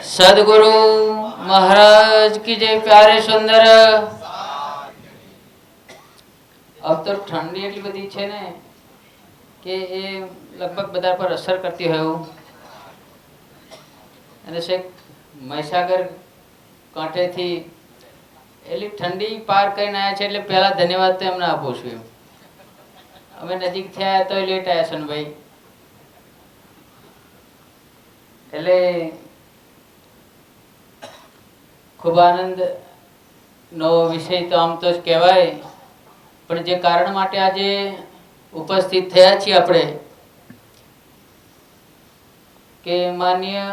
सदगुरु महाराज की जय। प्यारे सुंदर अब तो ठंडी એટલી બધી છે ને કે એ લગભગ બધા પર અસર કરતી હોય એવું અને શેખ મહીસાગર કાંઠેથી એટલી ઠંડી પાર કરીને આવ્યા છે એટલે પહેલા ધન્યવાદ તો એમને આપું છું. અમે નજીક થયા તો લેટ આવ્યા છે ને ભાઈ, એટલે ખૂબ આનંદ નો વિષય તો આમ તો જ કહેવાય, પણ જે કારણ માટે આજે ઉપસ્થિત થયા છીએ આપણે કે માન્ય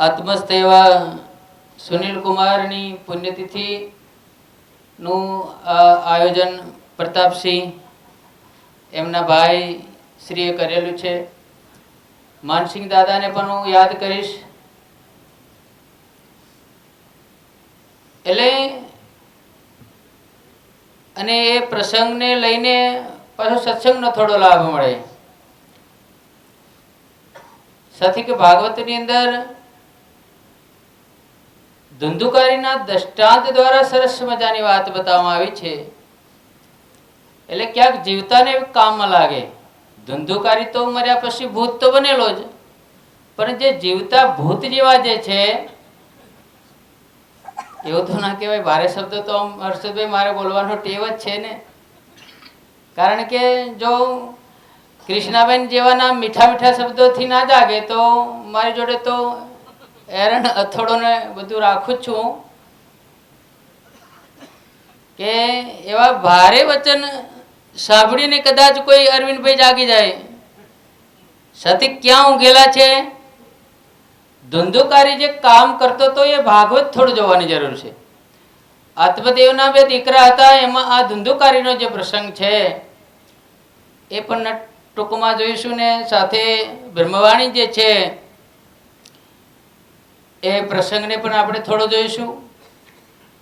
આત્મસ્થ એવા સુનિલ કુમારની પુણ્યતિથિ નું આયોજન પ્રતાપસિંહ એમના ભાઈ શ્રીએ કરેલું છે. માનસિંહ દાદાને પણ હું યાદ કરીશ. એટલે અને એ પ્રસંગને લઈને પાછો સત્સંગનો થોડો લાભ મળે. સાથી કે ભાગવતની અંદર ધંધુકારીના દ્રષ્ટાંત દ્વારા સરસ મજાની વાત બતાવવામાં આવી છે. એટલે ક્યાંક જીવતાને કામમાં લાગે. ધંધુકારી તો મર્યા પછી ભૂત તો બનેલો જ, પણ જે જીવતા ભૂત જેવા જે છે એવું તો ના કહેવાય. ભારે શબ્દો તો હર્ષદભાઈ મારે બોલવાનો ટેવ જ છે ને, કારણ કે જો કૃષ્ણાબેન જેવાના મીઠા મીઠા શબ્દોથી ના જાગે તો મારી જોડે તો એરણ અથોડો ને બધું રાખું જ છું કે એવા ભારે વચન સાંભળીને કદાચ કોઈ અરવિંદભાઈ જાગી જાય. સતી ક્યાં ઊંઘેલા છે? ધંધુકારી જે કામ કરતો તો એ ભાગવત થોડું જોવાની જરૂર છે. આત્મદેવના બે દીકરા હતા, એમાં આ ધંધુકારીનો જે પ્રસંગ છે એ પણ ટૂંકમાં જોઈશું ને સાથે બ્રહ્મવાણી જે છે એ પ્રસંગને પણ આપણે થોડો જોઈશું.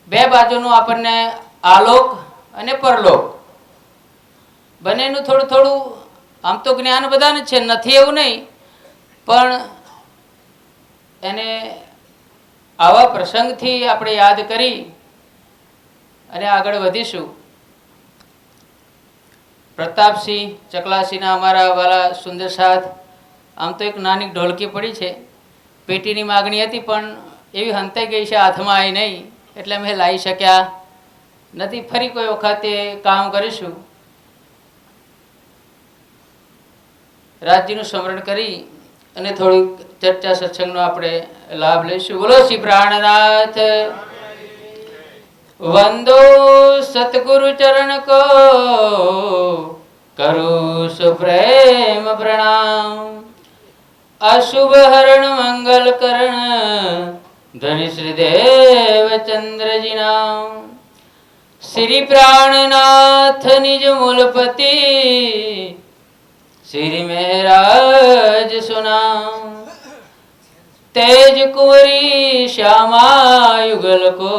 બે બાજુનું આપણને આલોક અને પરલોક બંનેનું થોડું થોડું આમ તો જ્ઞાન બધાને છે, નથી એવું નહીં, પણ એને આવા પ્રસંગથી આપણે યાદ કરી અને આગળ વધીશું. પ્રતાપસિંહ ચકલાસીના અમારા વાલા સુંદર સાથ, આમ તો એક નાની ઢોલકી પડી છે, પેટીની માગણી હતી પણ એવી હંતાઈ ગઈ છે, હાથમાં આવી નહીં એટલે અમે લાવી શક્યા નથી. ફરી કોઈ વખતે કામ કરીશું. રાજ્યનું સ્મરણ કરી અને થોડીક ચર્ચા સત્સંગનો આપણે લાભ લઈશું. બોલો શ્રી પ્રાણનાથ વંદો સતગુરુ ચરણ કો કરું સુપ્રેમ પ્રણામ. અશુભ હરણ મંગલ કરણ ધની શ્રી દેવ ચંદ્રજી નામ. શ્રી પ્રાણનાથ નિજ મૂલપતિ श्री महराज सुनाम. तेज कुंवरी श्यामा युगल को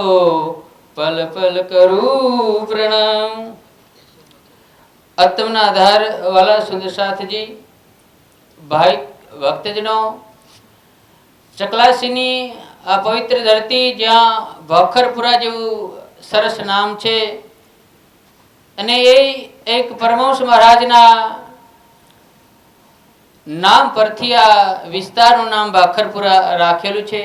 पल पल करूं प्रणाम. आत्मना आधार वाला सुंदर साथजी भाई भक्तजनो, ચકલાસીની આ પવિત્ર ધરતી જ્યાં ભખરપુરા જેવું સરસ નામ છે અને એ એક પરમહંસ મહારાજના નામ પરથી આ વિસ્તારનું નામ ભાખરપુરા રાખેલું છે.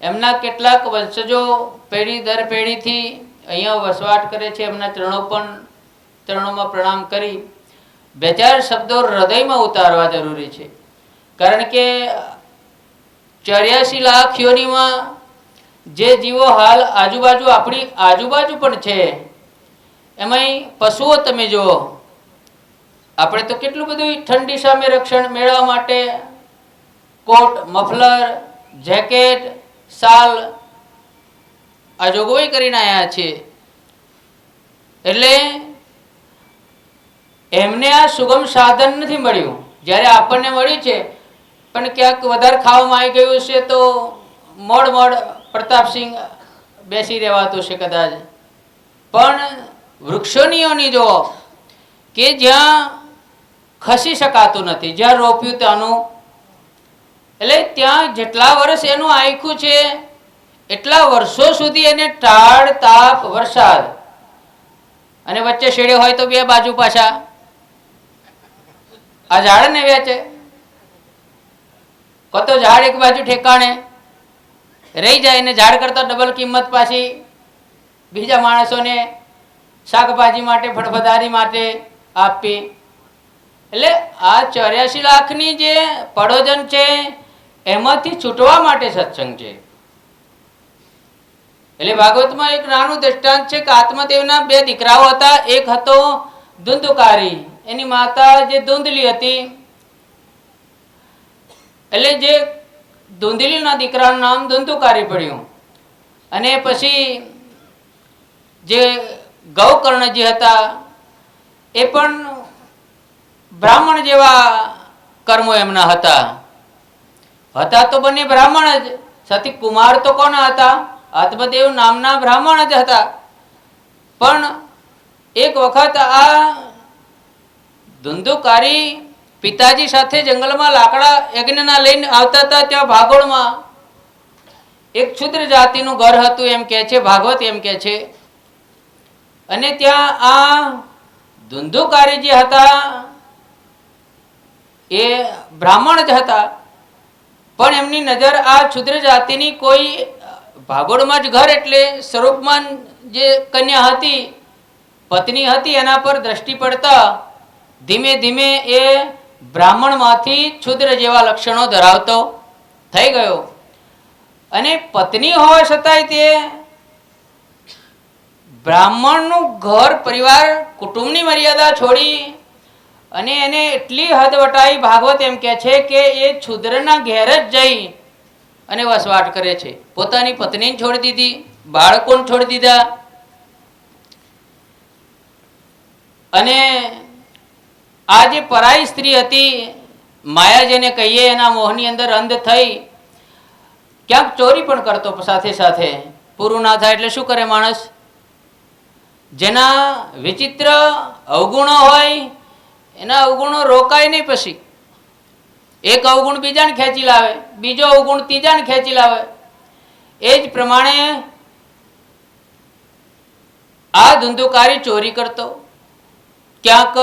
એમના કેટલાક વંશજો પેઢી દર પેઢીથી અહીંયા વસવાટ કરે છે. એમના ચરણોમાં પ્રણામ કરી બે ચાર શબ્દો હૃદયમાં ઉતારવા જરૂરી છે, કારણ કે 84 લાખ યોનીમાં જે જીવો હાલ આજુબાજુ આપણી આજુબાજુ પણ છે, એમાંય પશુઓ તમે જુઓ. આપણે તો કેટલું બધું ઠંડી સામે રક્ષણ મેળવવા માટે કોટ, મફલર, જેકેટ, શાલ આ જોગવાઈ કરીને આવ્યા છે. એટલે એમને આ સુગમ સાધન નથી મળ્યું, જ્યારે આપણને મળ્યું છે. પણ ક્યાંક વધારે ખાવામાં આવી ગયું છે તો મોડ પ્રતાપસિંહ બેસી રહેવાતું છે કદાચ. પણ વૃક્ષોની જો કે જ્યાં ખસી શકાતું નથી, જ્યાં રોપ્યું ત્યાંનું એટલે ત્યાં જેટલા વર્ષ એનું આયખું છે એટલા વર્ષો સુધી એને ટાળ તાપ વરસાદ અને વચ્ચે શેડે હોય તો બે બાજુ પાછા આ ઝાડ ને વેચે, કતો ઝાડ એક બાજુ ઠેકાણે રહી જાય ને ઝાડ કરતા ડબલ કિંમત પાછી બીજા માણસોને શાકભાજી માટે ફળફળાદી માટે આપી. એટલે આ 84 લાખની જે પડોજન છે એમાંથી છૂટવા માટે સત્સંગ છે. એટલે ભાગવતમાં એક નાનું દ્રષ્ટાંત છે કે આત્મદેવના બે દીકરાઓ હતા. એક હતો ધુંધુકારી, એની માતા જે ધુંધલી હતી. એટલે જે ધુંધલીના દીકરાનું નામ ધુંધુકારી પડ્યું. અને પછી જે ગૌકર્ણજી હતા એ પણ બ્રાહ્મણ જેવા કર્મો એમના હતા. તો બંને બ્રાહ્મણ જ. સતી કુમાર તો કોના હતા? આત્મદેવ નામના બ્રાહ્મણ જ હતા. પણ એક વખત આ ધુંધુકારી પિતાજી સાથે જંગલમાં લાકડા યજ્ઞના લઈને આવતા હતા. ત્યાં ભાગોળમાં એક ક્ષુદ્ર જાતિનું ઘર હતું એમ કહે છે, ભાગવત એમ કહે છે. અને ત્યાં આ ધુંધુકારી જે હતા એ બ્રાહ્મણ જ હતા. પણ એમની નજર આ ક્ષુદ્ર જાતિની કોઈ ભાગોળમાં જ ઘર એટલે સ્વરૂપમાં જે કન્યા હતી, પત્ની હતી, એના પર દ્રષ્ટિ પડતા ધીમે ધીમે એ બ્રાહ્મણમાંથી ક્ષુદ્ર જેવા લક્ષણો ધરાવતો થઈ ગયો. અને પત્ની હોવા છતાંય તે બ્રાહ્મણનું ઘર પરિવાર કુટુંબની મર્યાદા છોડી અને એને એટલી હદ વટાઈ ભાગવત એમ કહે છે કે એ ક્ષુદ્રના ઘેર જ જઈ અને વસવાટ કરે છે. પોતાની પત્નીને છોડી દીધી, બાળકોને છોડી દીધા. અને આ જે પરાઈ સ્ત્રી હતી, માયા જેને કહીએ, એના મોહની અંદર અંધ થઈ ક્યાંક ચોરી પણ કરતો સાથે સાથે. પૂરું ના થાય એટલે શું કરે માણસ? જેના વિચિત્ર અવગુણો હોય એના અવગુણો રોકાય નહીં. પછી એક અવગુણ બીજાને ખેંચી લાવે, બીજો અવગુણ ત્રીજાને ખેંચી લાવે. એ જ પ્રમાણે આ ધુંધુકારી ચોરી કરતો, ક્યાંક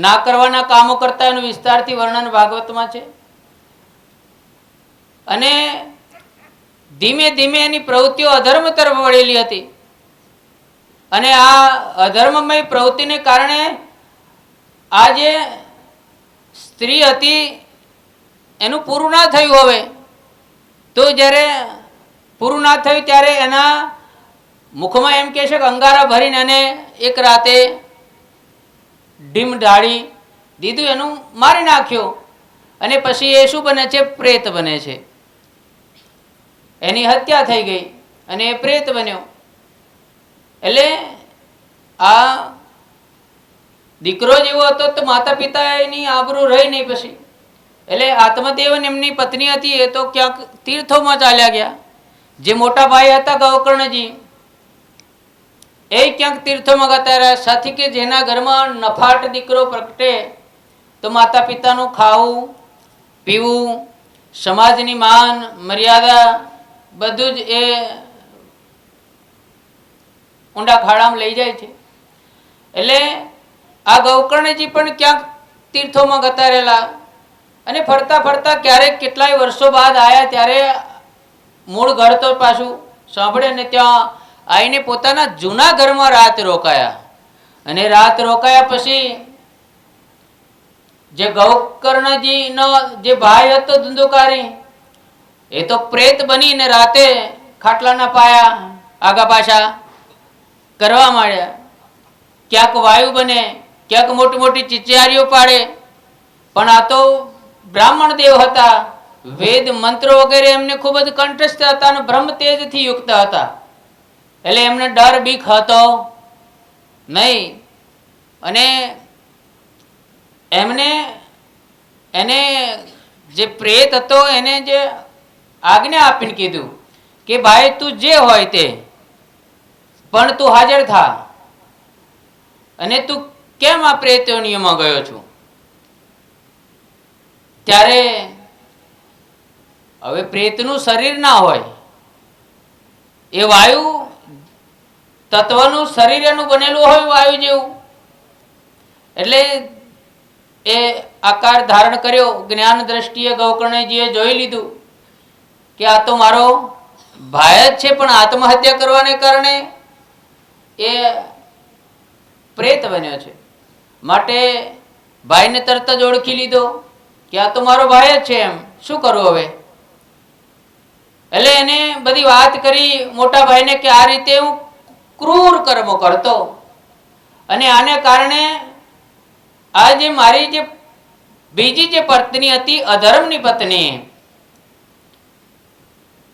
ના કરવાના કામો કરતા. એનું વિસ્તારથી વર્ણન ભાગવતમાં છે. અને ધીમે ધીમે એની પ્રવૃત્તિઓ અધર્મ તરફ વળેલી હતી. અને આ અધર્મમય પ્રવૃત્તિને કારણે આ જે સ્ત્રી હતી એનું પૂરું ના થયું. હવે તો જ્યારે પૂરું ના થયું ત્યારે એના મુખમાં એમ કહે છે કે અંગારા ભરીને એને એક રાતે ડીમ ઢાળી દીધું, એનું મારી નાખ્યો. અને પછી એ શું બને છે? પ્રેત બને છે. એની હત્યા થઈ ગઈ અને એ પ્રેત બન્યો. એટલે આ દીકરો જેવો હતો તો માતા પિતા એની આબરૂ રહી નહીં પછી. એટલે આત્મદેવ એમની પત્ની હતી એ તો ક્યાંક તીર્થોમાં ચાલ્યા ગયા. જે મોટા ભાઈ હતા ગૌકર્ણજી એ ક્યાંક તીર્થોમાં ગતા રહ્યા. સાથી કે જેના ઘરમાં નફાટ દીકરો પ્રગટે તો માતા પિતાનું ખાવું પીવું, સમાજની માન મર્યાદા બધું જ એ ઊંડા ખાડામાં લઈ જાય છે. એટલે આ ગૌકર્ણજી પણ ક્યાંક તીર્થોમાં ગતા રહેલા. અને ફરતા ફરતા ક્યારેક કેટલાય વર્ષો બાદ આવ્યા ત્યારે મૂળ ઘર તો પાછું સાંભળે ને ત્યાં આવીને પોતાના જૂના ઘરમાં રાત રોકાયા. અને રાત રોકાયા પછી જે ગૌકર્ણજીનો જે ભાઈ હતો ધુંધુકારી એ તો પ્રેત બનીને રાતે ખાટલાના પાયા આગા પાછા કરવા માંડ્યા. ક્યાંક વાયુ બને, ક્યાંક મોટી મોટી ચિચિયારીઓ પાડે. પણ આ તો બ્રાહ્મણ દેવ હતા, વેદ મંત્રો વગેરે એમને ખૂબ જ કંઠસ્થ હતા અને બ્રહ્મ તેજથી યુક્ત હતા. એટલે એમને ડર બીક હતો નહીં. અને એમને એને જે પ્રેત હતો એને જે આજ્ઞા આપીને કીધું કે ભાઈ તું જે હોય તે, પણ તું હાજર થા. અને તું કેમ આ પ્રેતોની એમાં ગયો છું? ત્યારે હવે પ્રેતનું શરીર ના હોય, એ વાયુ તત્વનું શરીર એનું બનેલું હોય વાયુ જેવું, એટલે એ આકાર ધારણ કર્યો. જ્ઞાન દ્રષ્ટિએ ગૌકર્ણજીએ જોઈ લીધું કે આ તો મારો ભાઈ જ છે, પણ આત્મહત્યા કરવાને કારણે એ પ્રેત બન્યો છે. માટે ભાઈને તરત જ ઓળખી લીધો કે આ તો મારો ભાઈ જ છે, એમ શું કરવું હવે? એટલે એને બધી વાત કરી મોટા ભાઈને કે આ રીતે હું ક્રૂર કર્મો કરતો અને આને કારણે આ જે મારી જે બીજી જે પત્ની હતી અધર્મની પત્ની,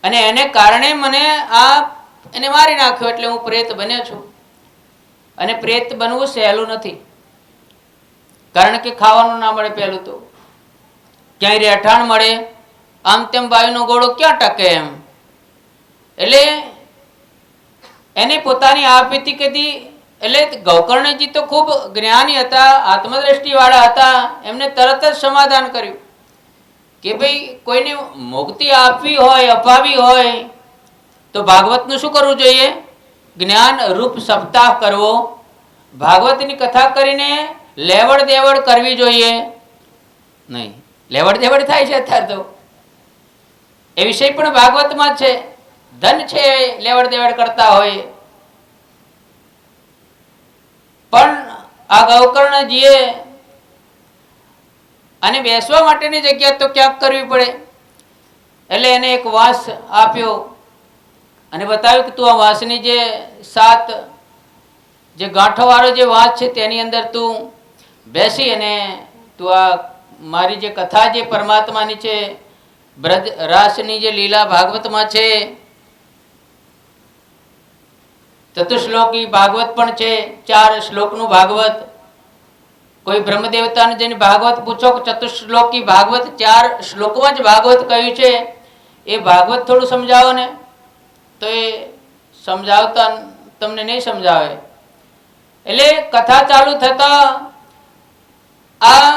અને એને કારણે મને એને મારી નાખ્યો, એટલે હું પ્રેત બન્યો છું. અને પ્રેત બનવું સહેલું નથી, કારણ કે ખાવાનું ના મળે, પહેલું તો ક્યાંય રહેઠાણ મળે, આમ તેમ વાયુનો ગોળો ક્યાં ટકે એમ. એટલે એને પોતાની આપીતી કીધી. એટલે ગૌકર્ણજી તો ખૂબ જ્ઞાની હતા, આત્મદ્રષ્ટિ વાળા હતા. એમને તરત જ સમાધાન કર્યું કે ભાઈ કોઈને મુક્તિ આપવી હોય, અપાવી હોય તો ભાગવતનું શું કરવું જોઈએ? જ્ઞાન રૂપ સપ્તાહ કરવો, ભાગવતની કથા કરીને લેવડ દેવડ કરવી જોઈએ નહીં. લેવડ દેવડ થાય છે અત્યારે તો, એ વિષય પણ ભાગવતમાં છે. ધન છે લેવડ દેવડ કરતા હોય. પણ આ ગૌકર્ણજીએ અને બેસવા માટેની જગ્યા તો ક્યાંક કરવી પડે, એટલે એને એક વાંસ આપ્યો અને બતાવ્યું કે તું આ વાંસની જે 7 જે ગાંઠો વાળો જે વાંસ છે તેની અંદર તું બેસી અને તું આ મારી જે કથા જે પરમાત્માની છે, બ્રજ રાસની જે લીલા ભાગવતમાં છે, ચતુશ્લોકી ભાગવત પણ છે, 4 શ્લોકનું ભાગવત. કોઈ બ્રહ્મદેવતાને જઈને ભાગવત પૂછો કે ચતુશ્લોકી ભાગવત 4 શ્લોકમાં જ ભાગવત કહ્યું છે, એ ભાગવત થોડું સમજાવો ને, તો એ સમજાવતા તમને નહીં સમજાવે. એટલે કથા ચાલુ થતા આ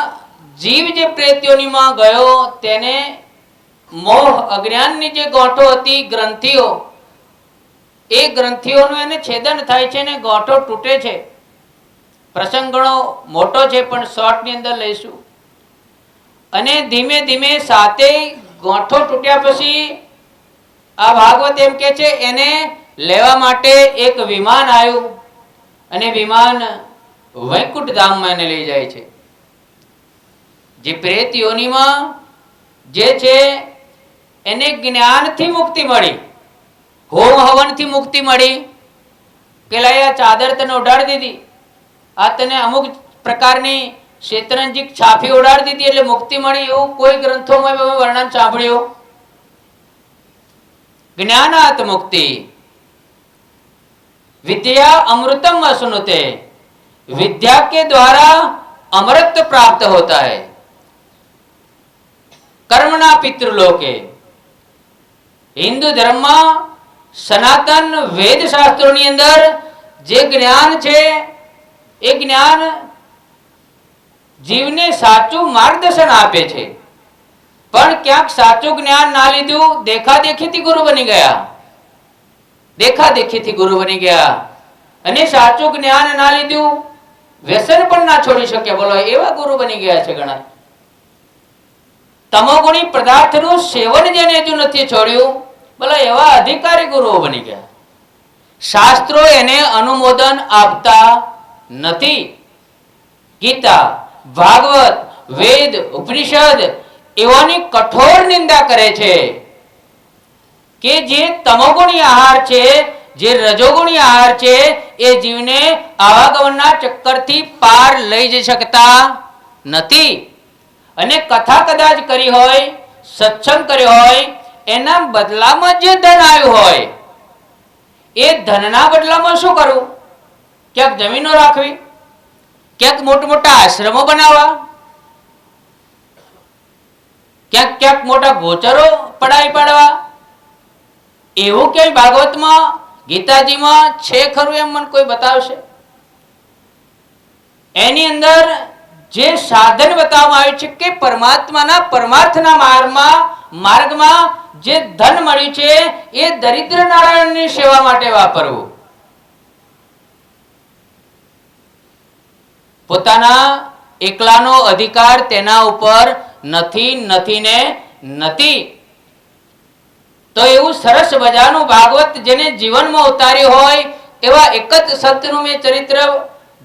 જીવ જે પ્રેત્યોનીમાં ગયો તેને મોહ અજ્ઞાનની જે ગાંઠો હતી, ગ્રંથિઓ, એ ગ્રંથિઓનું એને છેદન થાય છે ને ગાંઠો તૂટે છે. પ્રસંગ ઘણો મોટો છે, પણ શોર્ટની અંદર લઈશું. અને ધીમે ધીમે 7 ગાંઠો તૂટ્યા પછી આ ભાગવત એમ કે છે એને લેવા માટે એક વિમાન આવ્યું, અને વિમાન વૈકુંઠ ધામમાં એને લઈ જાય છે. જે પ્રેત યોનિમાં જે છે એને જ્ઞાનથી મુક્તિ મળી, હોમ હવનથી મુક્તિ મળી. પેલા આ ચાદર તને ઉડાડી દીધી, આ તને અમુક પ્રકારની શેતરંજી છાફી ઉડાડી દીધી એટલે મુક્તિ મળી, એવું કોઈ ગ્રંથોમાં વર્ણન સાંભળ્યું? જ્ઞાનાત મુક્તિ विद्या अमृतम अश्नुते, विद्या के द्वारा अमृत प्राप्त होता है. कर्मणा पितृलोके, हिंदू धर्म में सनातन वेद शास्त्रों अंदर जे ज्ञान छे ए ज्ञान जीवने साचू मार्गदर्शन आपे छे. पण क्यांक साचू ज्ञान ना लीधुं, देखा देखी थी गुरु बनी गया, देखा देखी थी गुरु बनी गया, અને સાચું જ્ઞાન ના લીધું, વ્યસન પણ ના છોડી શક્યા. બોલો એવા ગુરુ બની ગયા છે ઘણા. તમોગુણી પદાર્થનું સેવન જેને હજુ નથી છોડ્યું, બોલો એવા અધિકારી ગુરુઓ બની ગયા. શાસ્ત્રો એને અનુમોદન આપતા નથી. ગીતા, ભાગવત, વેદ, ઉપનિષદ એવાની કઠોર નિંદા કરે છે કે જે તમોગુણી આહાર છે, જે રજોગુણી આહાર છે, એ જીવને આવાગમનના ચક્કરથી પાર લઈ જઈ શકતા નથી. અને કથા કદાચ કરી હોય, સત્સંગ કર્યો હોય, એના બદલામાં જે ધન આવ્યું હોય, એ ધનના બદલામાં શું કરવું? ક્યાંક જમીનો રાખવી, ક્યાંક મોટા આશ્રમો બનાવવા, ક્યાંક ક્યાંક મોટા ગોચરો પડાવી પાડવા. એવું ક્યાંય ભાગવતમાં, ગીતાજીમાં છે ખરું? એમ મને કોઈ બતાવશે? એની અંદર જે સાધન બતાવવામાં આવ્યું છે કે પરમાત્માના પરમાર્થના માર્ગમાં જે ધન મળ્યું છે એ દરિદ્ર નારાયણની સેવા માટે વાપરવું. પોતાના એકલાનો અધિકાર તેના ઉપર નથી, નથી ને નથી. તો એવું સરસ મજાનું ભાગવત જેને જીવનમાં ઉતાર્યું હોય એવા એક જ સંતનું મેં ચરિત્ર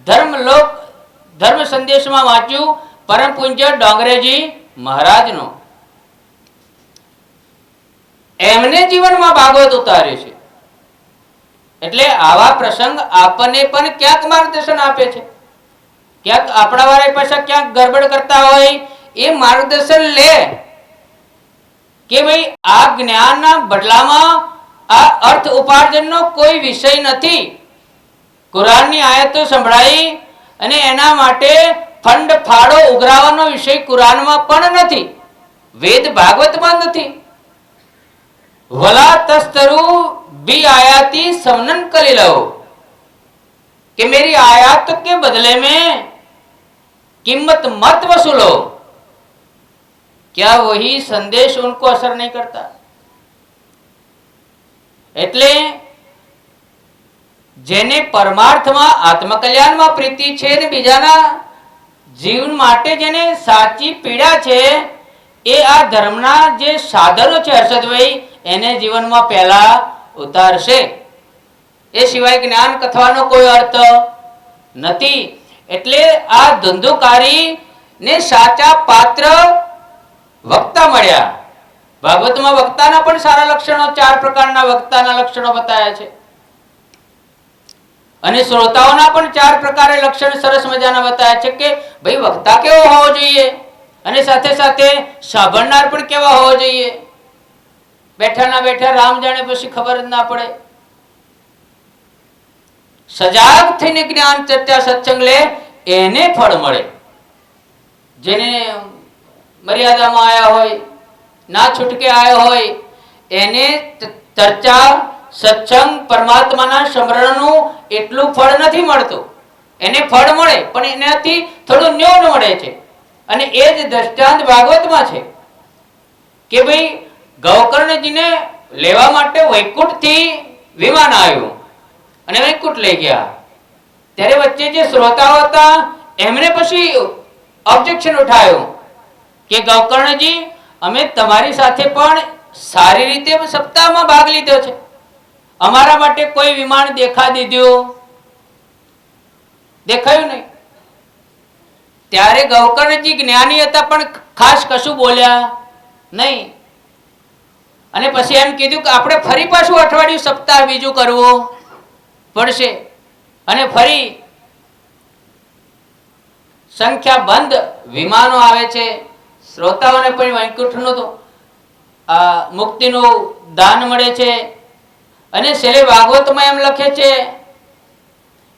ધર્મ સંદેશમાં વાંચ્યું, પરમ પૂજ્ય ડોંગરેજી મહારાજનું. એમને જીવનમાં ભાગવત ઉતાર્યું છે. એટલે આવા પ્રસંગ આપણને પણ ક્યાંક માર્ગદર્શન આપે છે. ક્યાંક આપણા વાળા પાછા ક્યાંક ગરબડ કરતા હોય એ માર્ગદર્શન લે કે ભાઈ આ જ્ઞાનના બદલામાં આ અર્થ ઉપાર્જનનો કોઈ વિષય નથી. કુરાનની આયતો સંભળાઈ અને એના માટે ફંડ ફાળો ઉઘરાવવાનો વિષય કુરાનમાં પણ નથી, વેદ ભાગવતમાં નથી. વલા તસ્તરુ બી આયાતી સમનન કલીલો कि मेरी आयात के बदले में कीमत मत वसूलो. क्या वही संदेश उनको असर नहीं करता? એટલે જેને પરમાર્થમાં આત્મકલ્યાણમાં પ્રીતિ છે ને બીજાના જીવન માટે જેને સાચી પીડા છે એ આ ધર્મના જે સાધનો છે હર્ષદભાઈ એને જીવનમાં પહેલા ઉતારશે. એ સિવાય જ્ઞાન કથવાનો કોઈ અર્થ નથી. એટલે આ ધંધુકારી ને સાચા પાત્ર વક્તા મળ્યા. ભાગવતમાં વક્તાના પણ સારા લક્ષણો, 4 પ્રકારના વક્તાના લક્ષણો બતાવ્યા છે અને શ્રોતાઓના પણ 4 પ્રકારે લક્ષણ સરસ મજાના બતાવ્યા છે કે ભાઈ વક્તા કેવો હોવો જોઈએ અને સાથે સાથે સાંભળનાર પણ કેવા હોવો જોઈએ. બેઠા ના બેઠા રામ જાણે પછી ખબર જ ના પડે. સજાગ થઈને જ્ઞાન ચર્ચા સત્સંગ લે એને ફળ મળે. જેને મર્યાદામાં આવ્યા હોય, ના છૂટકે આવ્યો હોય એને ચર્ચા સત્સંગ પરમાત્માના સ્મરણનું એટલું ફળ નથી મળતું. એને ફળ મળે પણ એનાથી થોડું ન્યૂન મળે છે. અને એ જ દ્રષ્ટાંત ભાગવતમાં છે કે ભાઈ ગૌકર્ણજીને લેવા માટે વૈકુંઠથી વિમાન આવ્યું અને વૈકુંઠ લઈ ગયા. ત્યારે વચ્ચે જે શ્રોતાઓ હતા એમને પછી ઓબ્જેક્શન ઉઠાવ્યું કે ગૌકર્ણજી અમે તમારી સાથે પણ સારી રીતે સપ્તાહમાં ભાગ લીધો છે, અમારા માટે કોઈ વિમાન દેખાયું નહીં. ત્યારે ગૌકર્ણજી જ્ઞાની હતા પણ ખાસ કશું બોલ્યા નહીં. અને પછી એમ કીધું કે આપણે ફરી પાછું અઠવાડિયું સપ્તાહ બીજું કરવું પડશે. અને ફરી સંખ્યાબંધ વિમાનો આવે છે. શ્રોતાઓને પણ વૈકુંઠનું મુક્તિનું દાન મળે છે. અને છેલ્લે ભાગવતમાં એમ લખે છે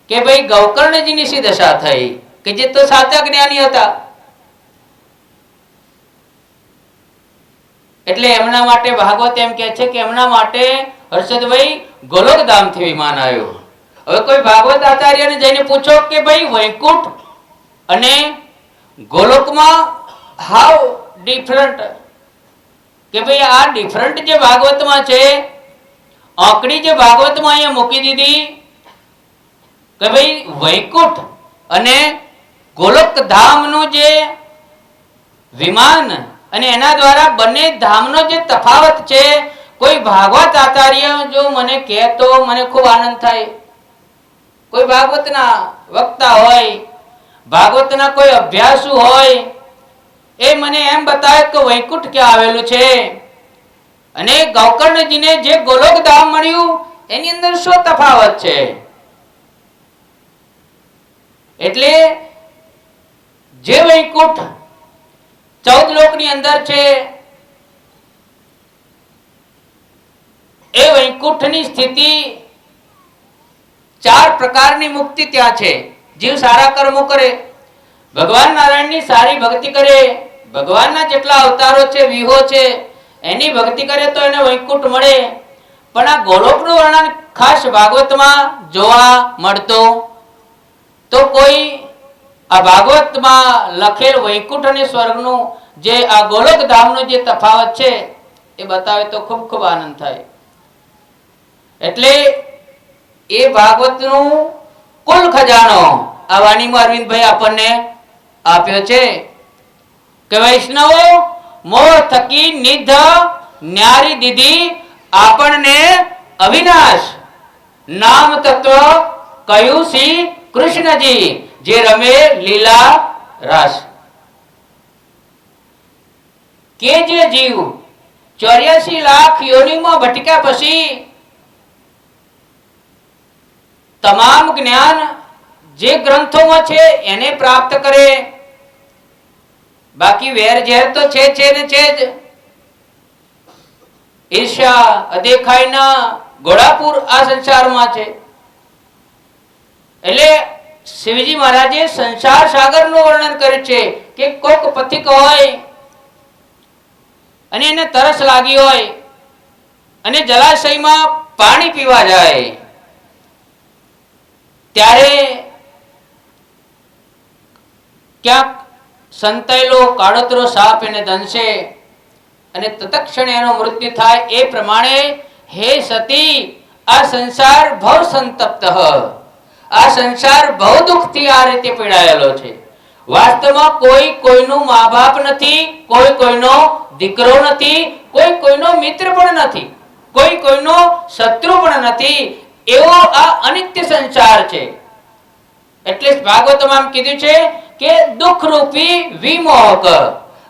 કે ભાઈ ગૌકર્ણજીની શી દશા થઈ કે જે તો સાચા જ્ઞાની હતા. એટલે એમના માટે ભાગવત એમ કહે છે કે એમના માટે હર્ષદભાઈ ગોલોકધામથી વિમાન આવ્યું. હવે કોઈ ભાગવત આચાર્યને જઈને પૂછો કે ભાઈ વૈકુંઠ અને ગોલોકમાં હાઉ ડિફરન્ટ, કે ભાઈ આ ડિફરન્ટ જે ભાગવતમાં છે, આંકડી જે ભાગવતમાં અહીંયા મૂકી દીધી કે ભાઈ વૈકુંઠ અને ગોલોકધામનું જે વિમાન અને એના દ્વારા બંને ધામનો જે તફાવત છે, કોઈ ભાગવત આચાર્ય જો મને કહે તો મને ખૂબ આનંદ થાય. કોઈ ભાગવતના વક્તા હોય, ભાગવતના કોઈ અભ્યાસુ હોય, એ મને એમ બતાવે કે વૈકુંઠ ક્યાં આવેલું છે અને ગૌકર્ણજીને જે ગોલોકધામ મળ્યું એની અંદર શું તફાવત છે. એટલે જે વૈકુંઠ 14 લોકની અંદર છે એ વૈકુંઠની સ્થિતિ 4 પ્રકારની મુક્તિ ત્યાં છે. જીવ સારા કર્મો કરે, ભગવાન નારાયણની સારી ભક્તિ કરે, ભગવાનના જેટલા અવતારો છે, વિહો છે, એની ભક્તિ કરે તો એને વૈકુંઠ મળે. પણ આ ગોલોકનું વર્ણન ખાસ ભાગવતમાં જોવા મળતો તો કોઈ આ ભાગવતમાં લખેલ વૈકુંઠ અને સ્વર્ગનું જે આ ગોલોક ધામનો જે તફાવત છે એ બતાવે તો ખૂબ ખૂબ આનંદ થાય. એટલે એ ભાગવતનું કુલ ખજાનો આ વાણીમાં અરવિંદભાઈ આપણને આપ્યો છે કે વૈષ્ણવો મોહ થકી નિધ ન્યારી દીધી આપણને અવિનાશ નામ તત્વ કહ્યું શ્રી કૃષ્ણજી જે રમે લીલા રાસ. કે જે જીવ 84 લાખ યોનિમાં ભટક્યા પછી તમામ જ્ઞાન જે ગ્રંથોમાં છે એને પ્રાપ્ત કરે, બાકી વેર ઝેર તો છે ને છે જ. ઈર્ષ્યા અદેખાઈના ઘોડાપુર આ સંસારમાં છે. એટલે શિવજી મહારાજે સંસાર સાગરનું વર્ણન કર્યું છે કે કોક પથિક હોય અને એને તરસ લાગી હોય અને જલાશયમાં પાણી પીવા જાય ત્યારે ક્યાંક સંતાયેલો કાળોતરો સાપ એને દંશે અને તત્ક્ષણે એનો મૃત્યુ થાય. એ પ્રમાણે હે સતી આ સંસાર ભવ સંતપ્ત, આ સંસાર બહુ દુઃખથી આ રીતે પીડાયેલો છે. વાસ્તવમાં કોઈ કોઈનું મા બાપ નથી, કોઈ કોઈનો દીકરો નથી, કોઈ કોઈનો મિત્ર પણ નથી, કોઈ કોઈનો શત્રુ પણ નથી. એવો આ અનિત્ય સંસાર છે. એટલે ભાગવતમાં આમ કીધું છે કે દુઃખ રૂપી વિમોહક.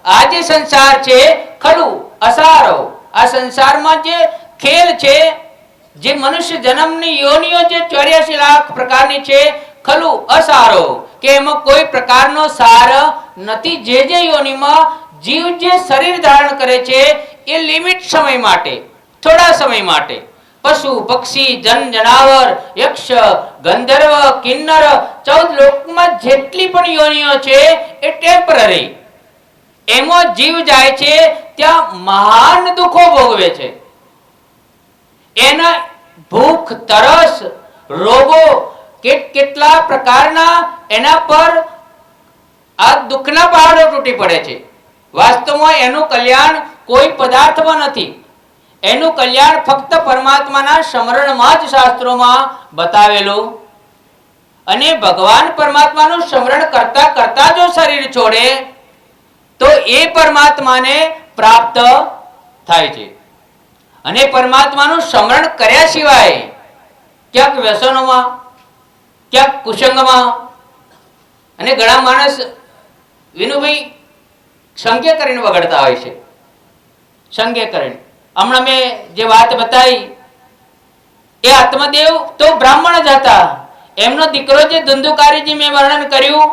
આ જે સંસાર છે ખરું અસારો. આ સંસારમાં જે ખેલ છે, જે મનુષ્ય જન્મની યોનિઓ જે 84 લાખ પ્રકારની છે, ખલું અસારો કે એમાં કોઈ પ્રકારનો સાર નથી. જે યોનિમાં જીવ જે શરીર ધારણ કરે છે એ લિમિટ સમય માટે, થોડા સમય માટે. પશુ પક્ષી જન જનાવર યક્ષ ગંધર્વ કિન્નર 14 લોકમાં જેટલી પણ યોનિઓ છે એ ટેમ્પરરી. એમાં જીવ જાય છે ત્યાં મહાન દુઃખો ભોગવે છે. એના ભૂખ તરસ રોગો કેટલા પ્રકારના એના પર આ દુઃખના પહાડો તૂટી પડે છે. વાસ્તવમાં એનું કલ્યાણ કોઈ પદાર્થમાં નથી. એનું કલ્યાણ ફક્ત પરમાત્માના સ્મરણમાં જ શાસ્ત્રોમાં બતાવેલું. અને ભગવાન પરમાત્માનું સ્મરણ કરતા કરતા જો શરીર છોડે તો એ પરમાત્માને પ્રાપ્ત થાય છે. અને પરમાત્માનું સ્મરણ કર્યા સિવાય ક્યાંક વ્યસનોમાં, ક્યાંક કુસંગમાં, અને ઘણા માણસ વિનુભાઈ સંજ્ઞા કરીને વગડતા હોય છે. સંજ્ઞા કરીને હમણાં મેં જે વાત બતાવી એ આત્મદેવ તો બ્રાહ્મણ જ હતા. એમનો દીકરો જે ધુંધુકારીજી મેં વર્ણન કર્યું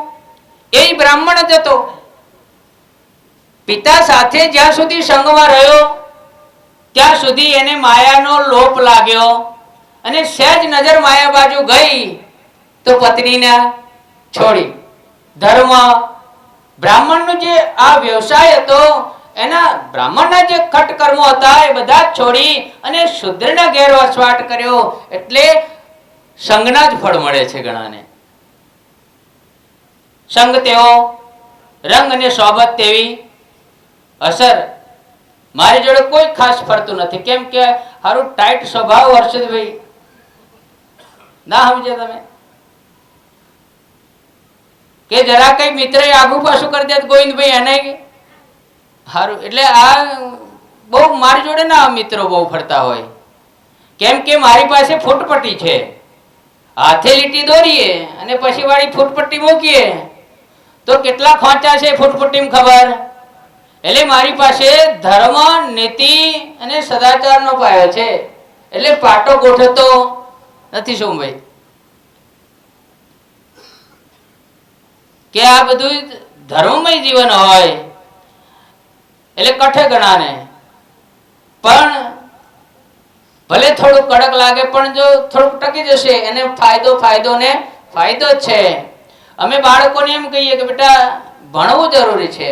એ બ્રાહ્મણ જ હતો. પિતા સાથે જ્યાં સુધી સંગમાં રહ્યો ત્યાં સુધી એને માયાનો લોપ લાગ્યો અને સહેજ નજર માયા બાજુ ગઈ તો પત્નીને છોડી. ધર્મ બ્રાહ્મણનું જે આ વ્યવસાય હતો, એના બ્રાહ્મણના જે ખટ કર્મો હતા એ બધા છોડી અને શુદ્રના ઘેર વસવાટ કર્યો. એટલે સંગના જ ફળ મળે છે ઘણાને. સંગ તેવો રંગ અને સોબત તેવી અસર. મારી જોડે કોઈ ખાસ ફરતું નથી. કેમ કે હારું ટાઈટ સ્વભાવ હર્ષદભાઈ ના સમજે તમે કે જરા કઈ મિત્ર આગુ પાછું કરી દે ગોવિંદભાઈ એને હારું. એટલે આ બહુ મારી જોડે ના મિત્રો બહુ ફરતા હોય. કેમ કે મારી પાસે ફૂટપટ્ટી છે. હાથે લીટી દોરીએ અને પછી વાળી ફૂટપટ્ટી મૂકીએ તો કેટલા ખોંચા છે ફૂટપટ્ટીમાં ખબર. એટલે મારી પાસે ધર્મ નીતિ અને સદાચારનો પાયો છે. એટલે પાટો ગોઠવતો નથી સોમભાઈ કે આ બધું ધર્મમય જીવન હોય એટલે કઠે ગણાને. પણ ભલે થોડું કડક લાગે પણ જો થોડુંક ટકી જશે એને ફાયદો ને ફાયદો જ છે. અમે બાળકોને એમ કહીએ કે બેટા ભણવું જરૂરી છે.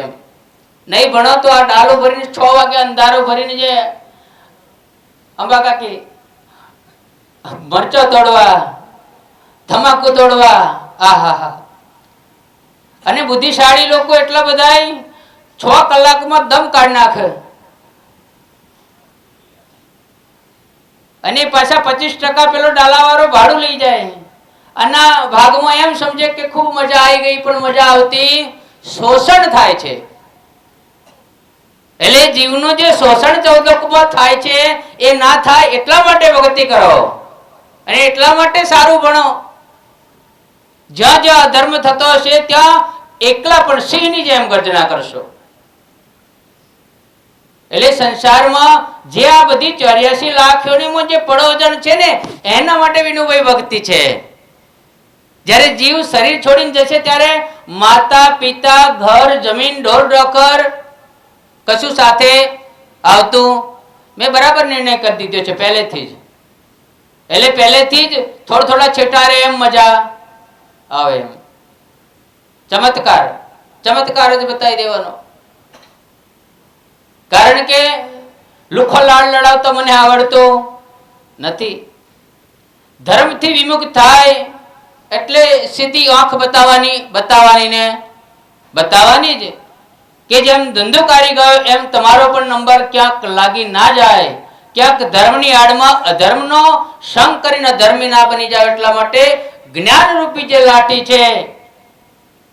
નહીં ભણો તો આ ડાલો ભરીને 6 વાગે અંધારો ભરીને જે અંબા કાકી મરચો તોડવા, તમાકુ તોડવા, આહા. અને બુદ્ધિશાળી લોકો એટલા બધા 6 કલાકમાં દમ કાઢી નાખે. અને પાછા 25% પેલો ડાલાવાળો ભાડું લઈ જાય. આના ભાગમાં એમ સમજે કે ખૂબ મજા આવી ગઈ, પણ મજા આવતી શોષણ થાય છે. એટલે જીવનું જે શોષણ ચૌદકમાં થાય છે એ ના થાય એટલા માટે ભક્તિ કરો અને એટલા માટે સારું ભણો. જ્યાં જ્યાં અધર્મ થતો હશે ત્યાં એકલા પણ સિંહની જેમ ગર્જના કરશો. એટલે સંસારમાં જે આ બધી 84 લાખ યોનિમાં જે પડોજણ છે ને એના માટે વિનુભાઈ ભક્તિ છે. જ્યારે જીવ શરીર છોડીને જશે ત્યારે માતા પિતા ઘર જમીન ઢોર ઢોકર કશું સાથે આવતું. મેં બરાબર નિર્ણય કરી દીધો છે પહેલેથી જ. એટલે પહેલેથી જ થોડા છેટારે એમ મજા આવે એમ. ચમત્કાર જ બતાવી દેવાનો. કારણ કે લુખો લાડ લડાવતો મને આવડતો નથી. ધર્મથી વિમુખ થાય એટલે સીધી આંખ બતાવવાની જ કે જેમ ધંધોકારી ગયો એમ તમારો પણ નંબર ક્યાંક લાગી ના જાય, ક્યાંક ધર્મની આડમાં અધર્મનો સંગ કરીને ધર્મી ના બની જાય. એટલા માટે જ્ઞાન રૂપી જે લાઠી છે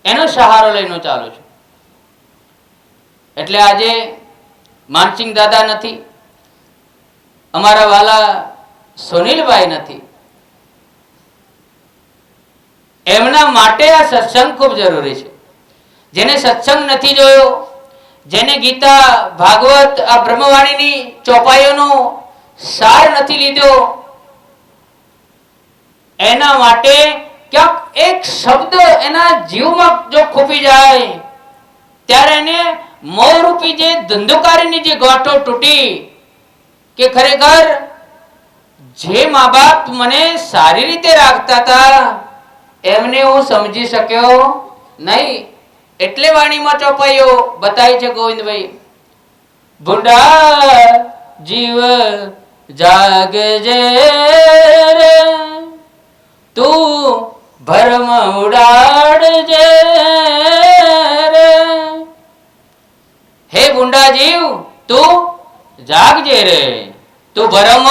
એનો સહારો લઈને ચાલુ છું. એટલે આજે માનસિંહ દાદા નથી, અમારા વાલા સુનિલભાઈ નથી. એમના માટે આ સત્સંગ ખૂબ જરૂરી છે. જેને સત્સંગ નથી જોયો, જેને ગીતા ભાગવત આ બ્રહ્મવાણીની ચોપાઈઓનો સાર નથી લીધો, એના માટે ક્યાંક એક શબ્દ એના જીવમાં જો ખૂપી જાય ત્યારે એને મોહરૂપી જે ધંધોકારીની જે ગાંઠો તૂટી કે ખરેખર જે મા બાપ મને સારી રીતે રાખતા હતા એમને હું સમજી શક્યો નહીં. એટલે વાણીમાં ચોપાઈઓ બતાવી છે ગોવિંદભાઈ. ભૂંડા જીવ જાગજે રે, તું ભરમ ઉડાડજે રે. હે ભૂંડા જીવ તું જાગજે રે, તું ભરમ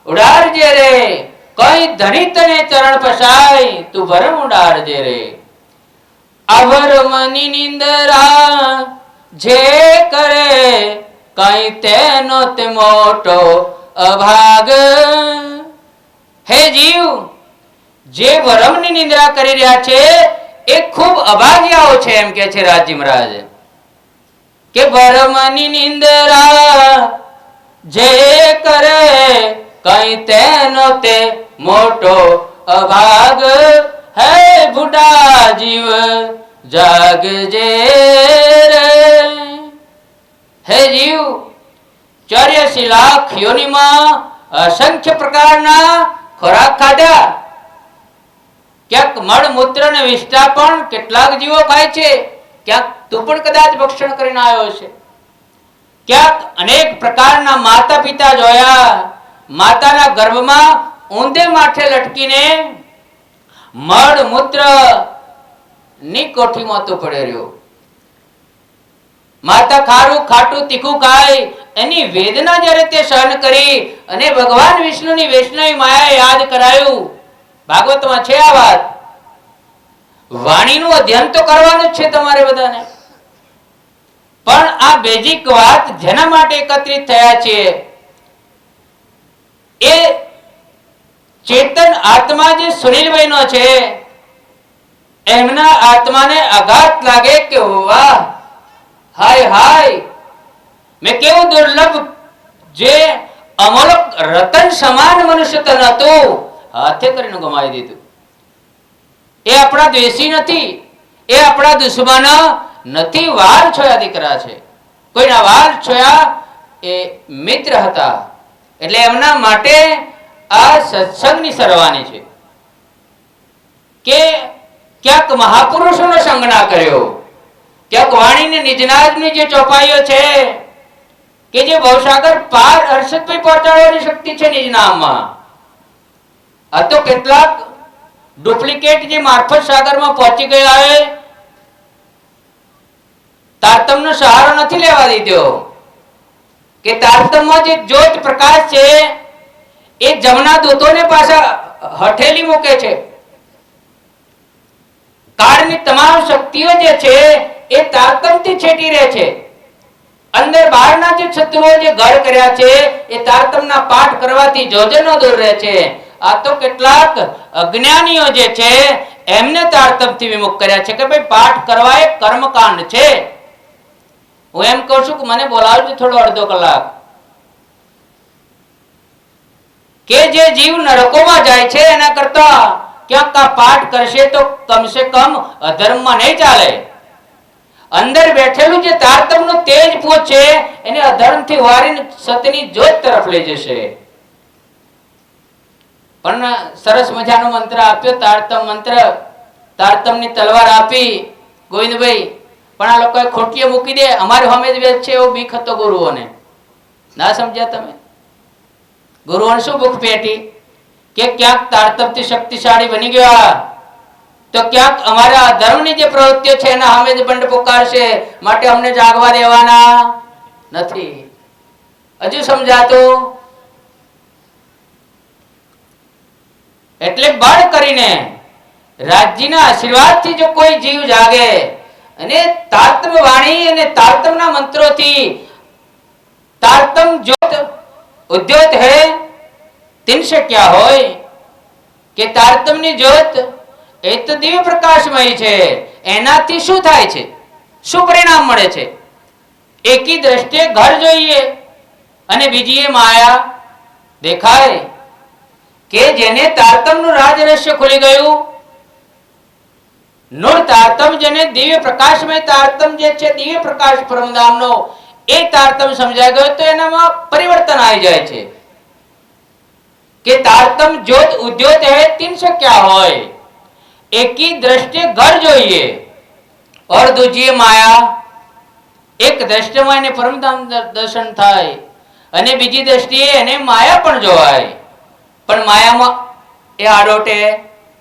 ઉડાડજે રે. કઈ ધણી તને ચરણ પસાય, તું ભરમ ઉડાડજે રે. અભરમની નિંદરા જે કરે કઈ તેનો તે મોટો અભાગ. હે જીવ, જે ભરમની નિંદ્રા કરી રહ્યા છે એ ખૂબ અભાગ્યાઓ છે એમ કે છે રાજી મહારાજ કે ભરમની નિંદરા જે કરે કઈ તેનો તે મોટો અભાગ. હે બુઢા જીવ જાગજે રે. હે જીવ, 84 લાખ યોનિમાં અસંખ્ય પ્રકારના ખોરાક ખાધા. ક્યાંક મળ મૂત્ર ને વિષ્ઠા પણ કેટલાક જીવો ખાય છે. ક્યાંક તું પણ કદાચ ભક્ષણ કરીને આવ્યો છે. ક્યાંક અનેક પ્રકારના માતા પિતા જોયા. માતાના ગર્ભમાં ઊંધે માથે લટકીને મળ મૂત્ર ની કોઠીમાં તો પડે રહ્યો. માતા ખારું ખાટું તીખું ખાય એની વેદના જ્યારે તે સહન કરી અને ભગવાન વિષ્ણુની વૈષ્ણવી માયા યાદ કરાયું. ભાગવતમાં છે આ વાત. વાણીનું અધ્યયન તો કરવાનું જ છે તમારે બધાને, પણ આ બેઝિક વાત જેના માટે એકત્રિત થયા છે એ ચેતન આત્મા જે સુનિલભાઈ નો છે એમના આત્માને આઘાત લાગે કે વાહ, હાય હાય, મેં કેવું દુર્લભ જે અમોલક રતન સમાન મનુષ્ય તન હતું હાથે કરીને ગુમાવી દીધું. એ આપણા દ્વેષી નથી, એ આપણા દુશ્મન નથી. વાલ છોયા દીકરા છે, કોઈના વાલ છોયા એ મિત્ર હતા. એટલે એમના માટે આ સત્સંગની સરવાની છે કે ક્યાંક મહાપુરુષોનો સંગ ના કર્યો, ક્યાંક વાણીને નિજનાદની જે ચોપાઈઓ છે કે જે ભવસાગર પાર હર્ષદભાઈ પહોંચાડવાની શક્તિ છે નિજનામમાં. આ તો કેટલાક ડુપ્લિકેટ જે મારફત સાગરમાં પહોંચી ગયા હોય તારતમનો સહારો નથી લેવા દીધો કે તારતમમાં જે જ્યોત પ્રકાશ છે એ જમના દૂતોને પાછા હઠેલી મૂકે છે. કાળની તમામ શક્તિઓ જે છે એ તારતમથી છેટી રહે છે. અંદર બહારના જે શત્રુઓ જે ઘર કર્યા છે એ તારતમના પાઠ કરવાથી જોજનો દૂર રહે છે. આ તો કેટલાક અજ્ઞાનીઓ જે છે એમને તારતમથી વિમુખ કર્યા છે કે ભાઈ પાઠ કરવા એ કર્મકાંડ છે. હું એમ કહું છું કે મને બોલાવજો થોડો અડધો કલાક. કે જે જીવ નરકોમાં જાય છે એના કરતા ક્યાંક આ પાઠ કરશે તો કમસે કમ અધર્મમાં નહીં ચાલે. અંદર બેઠેલું જે તારતમનું તેજ ભૂત છે એને અધર્મથી વારીને સત્યની જ્યોત તરફ લઈ જશે. પણ સરસ મજાનો મંત્ર આપ્યો, તારતમ મંત્ર. તારતમની તલવાર આપી ગોવિંદભાઈ, પણ આ લોકોએ ખોટીએ મૂકી દે, અમારી સામે જ વેચ છે એવો બીક હતો ગુરુઓને. ના સમજ્યા તમે? ગુરુઓને શું ભૂખ પેટી કે ક્યાંક તારતમથી શક્તિશાળી બની ગયા તો ક્યાંક અમારા ધર્મની જે પ્રવૃત્તિઓ છે એના સામે જ બંડ પુકારશે, માટે અમને જાગવા દેવાના નથી. હજુ સમજાતું? એટલે બળ કરીને રાજ્યના આશીર્વાદથી જો કોઈ જીવ જાગે અને તારતમ વાણી અને તારતમના મંત્રોથી તારતમ જ્યોત ઉદ્યોત હે તિનસે ક્યાં હોય કે તારતમની જ્યોત એ તો દિવ્ય પ્રકાશમય છે. એનાથી શું થાય છે? શું પરિણામ મળે છે? એકી દ્રષ્ટિએ ઘર જોઈએ અને બીજી માયા દેખાય. કે જેને તારતમનું રાજ રહસ્ય ખુલી ગયું, નૂર તારતમ જેને દિવ્ય પ્રકાશમય તારતમ જે છે દિવ્ય પ્રકાશ પરમધામનો એ તારતમ સમજાઈ ગયો તો એનામાં પરિવર્તન આવી જાય છે. કે તારતમ જ્યોત ઉદ્યોત હે તિનસે ક્યાં હોય, એકી દ્રષ્ટિએ ઘર જોઈએ और दूजी माया. એક દ્રષ્ટિમાં એને પરમધામ દર્શન થાય અને બીજી દ્રષ્ટિએ એને માયા પણ જોવાય. પણ માયામાં એ આડોટે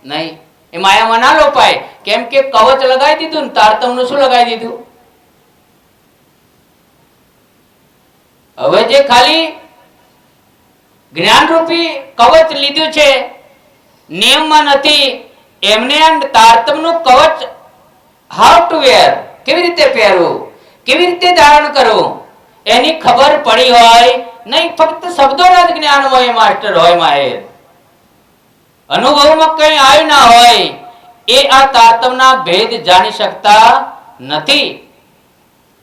નહીં, એ માયામાં ના લોપાય. કેમ કે કવચ લગાવી દીધું ને તારતમનું શું લગાવી દીધું? હવે જે ખાલી જ્ઞાનરૂપી કવચ લીધું છે, નિયમમાં નથી, એમને તારતમનું કવચ હાઉ ટુ વેર, કેવી રીતે પહેરવું, કેવી રીતે ધારણ કરવું એની ખબર પડી હોય નહીં. ફક્ત શબ્દોના જ જ્ઞાન હોય, માસ્ટર હોય માહેર, અનુભવમાં કઈ આવ્યું ના હોય એ આ તારતમના ભેદ જાણી શકતા નથી.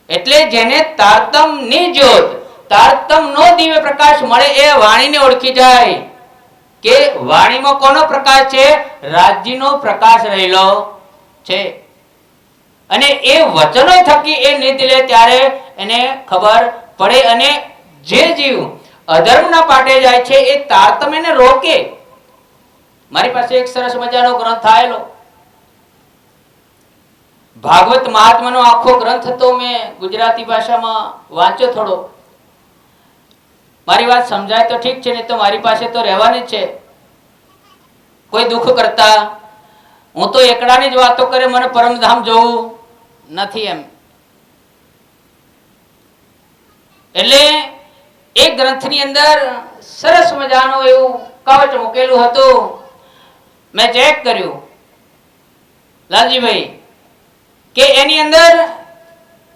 એટલે જેને તારતમની જ્યોત તારતમનો દિવ્ય પ્રકાશ મળે એ વાણીને ઓળખી જાય કે વાણીમાં કોનો પ્રકાશ છે? રાજ્યનો પ્રકાશ રહેલો છે. અને એ વચનો થકી એ નિધિ લે ત્યારે એને ખબર પડે. અને જે જીવ અધર્મના પાટે જાય છે એ તારતમ એને રોકે. મારી પાસે એક સરસ મજાનો ગ્રંથ આવેલો, ભાગવત મહાત્માનો આખો ગ્રંથ હતો. મેં ગુજરાતી ભાષામાં વાંચ્યો થોડો. મારી વાત સમજાય તો ઠીક છે, નહીં તો મારી પાસે તો રહેવાની જ છે. કોઈ દુઃખ કરતા હું તો એકડાની જ વાતો કરે, મને પરમધામ જોવું નથી એમ. એટલે એક ગ્રંથની અંદર સરસ મજાનું એવું કવચ મૂકેલું હતું. મેં ચેક કર્યું લાલજીભાઈ કે એની અંદર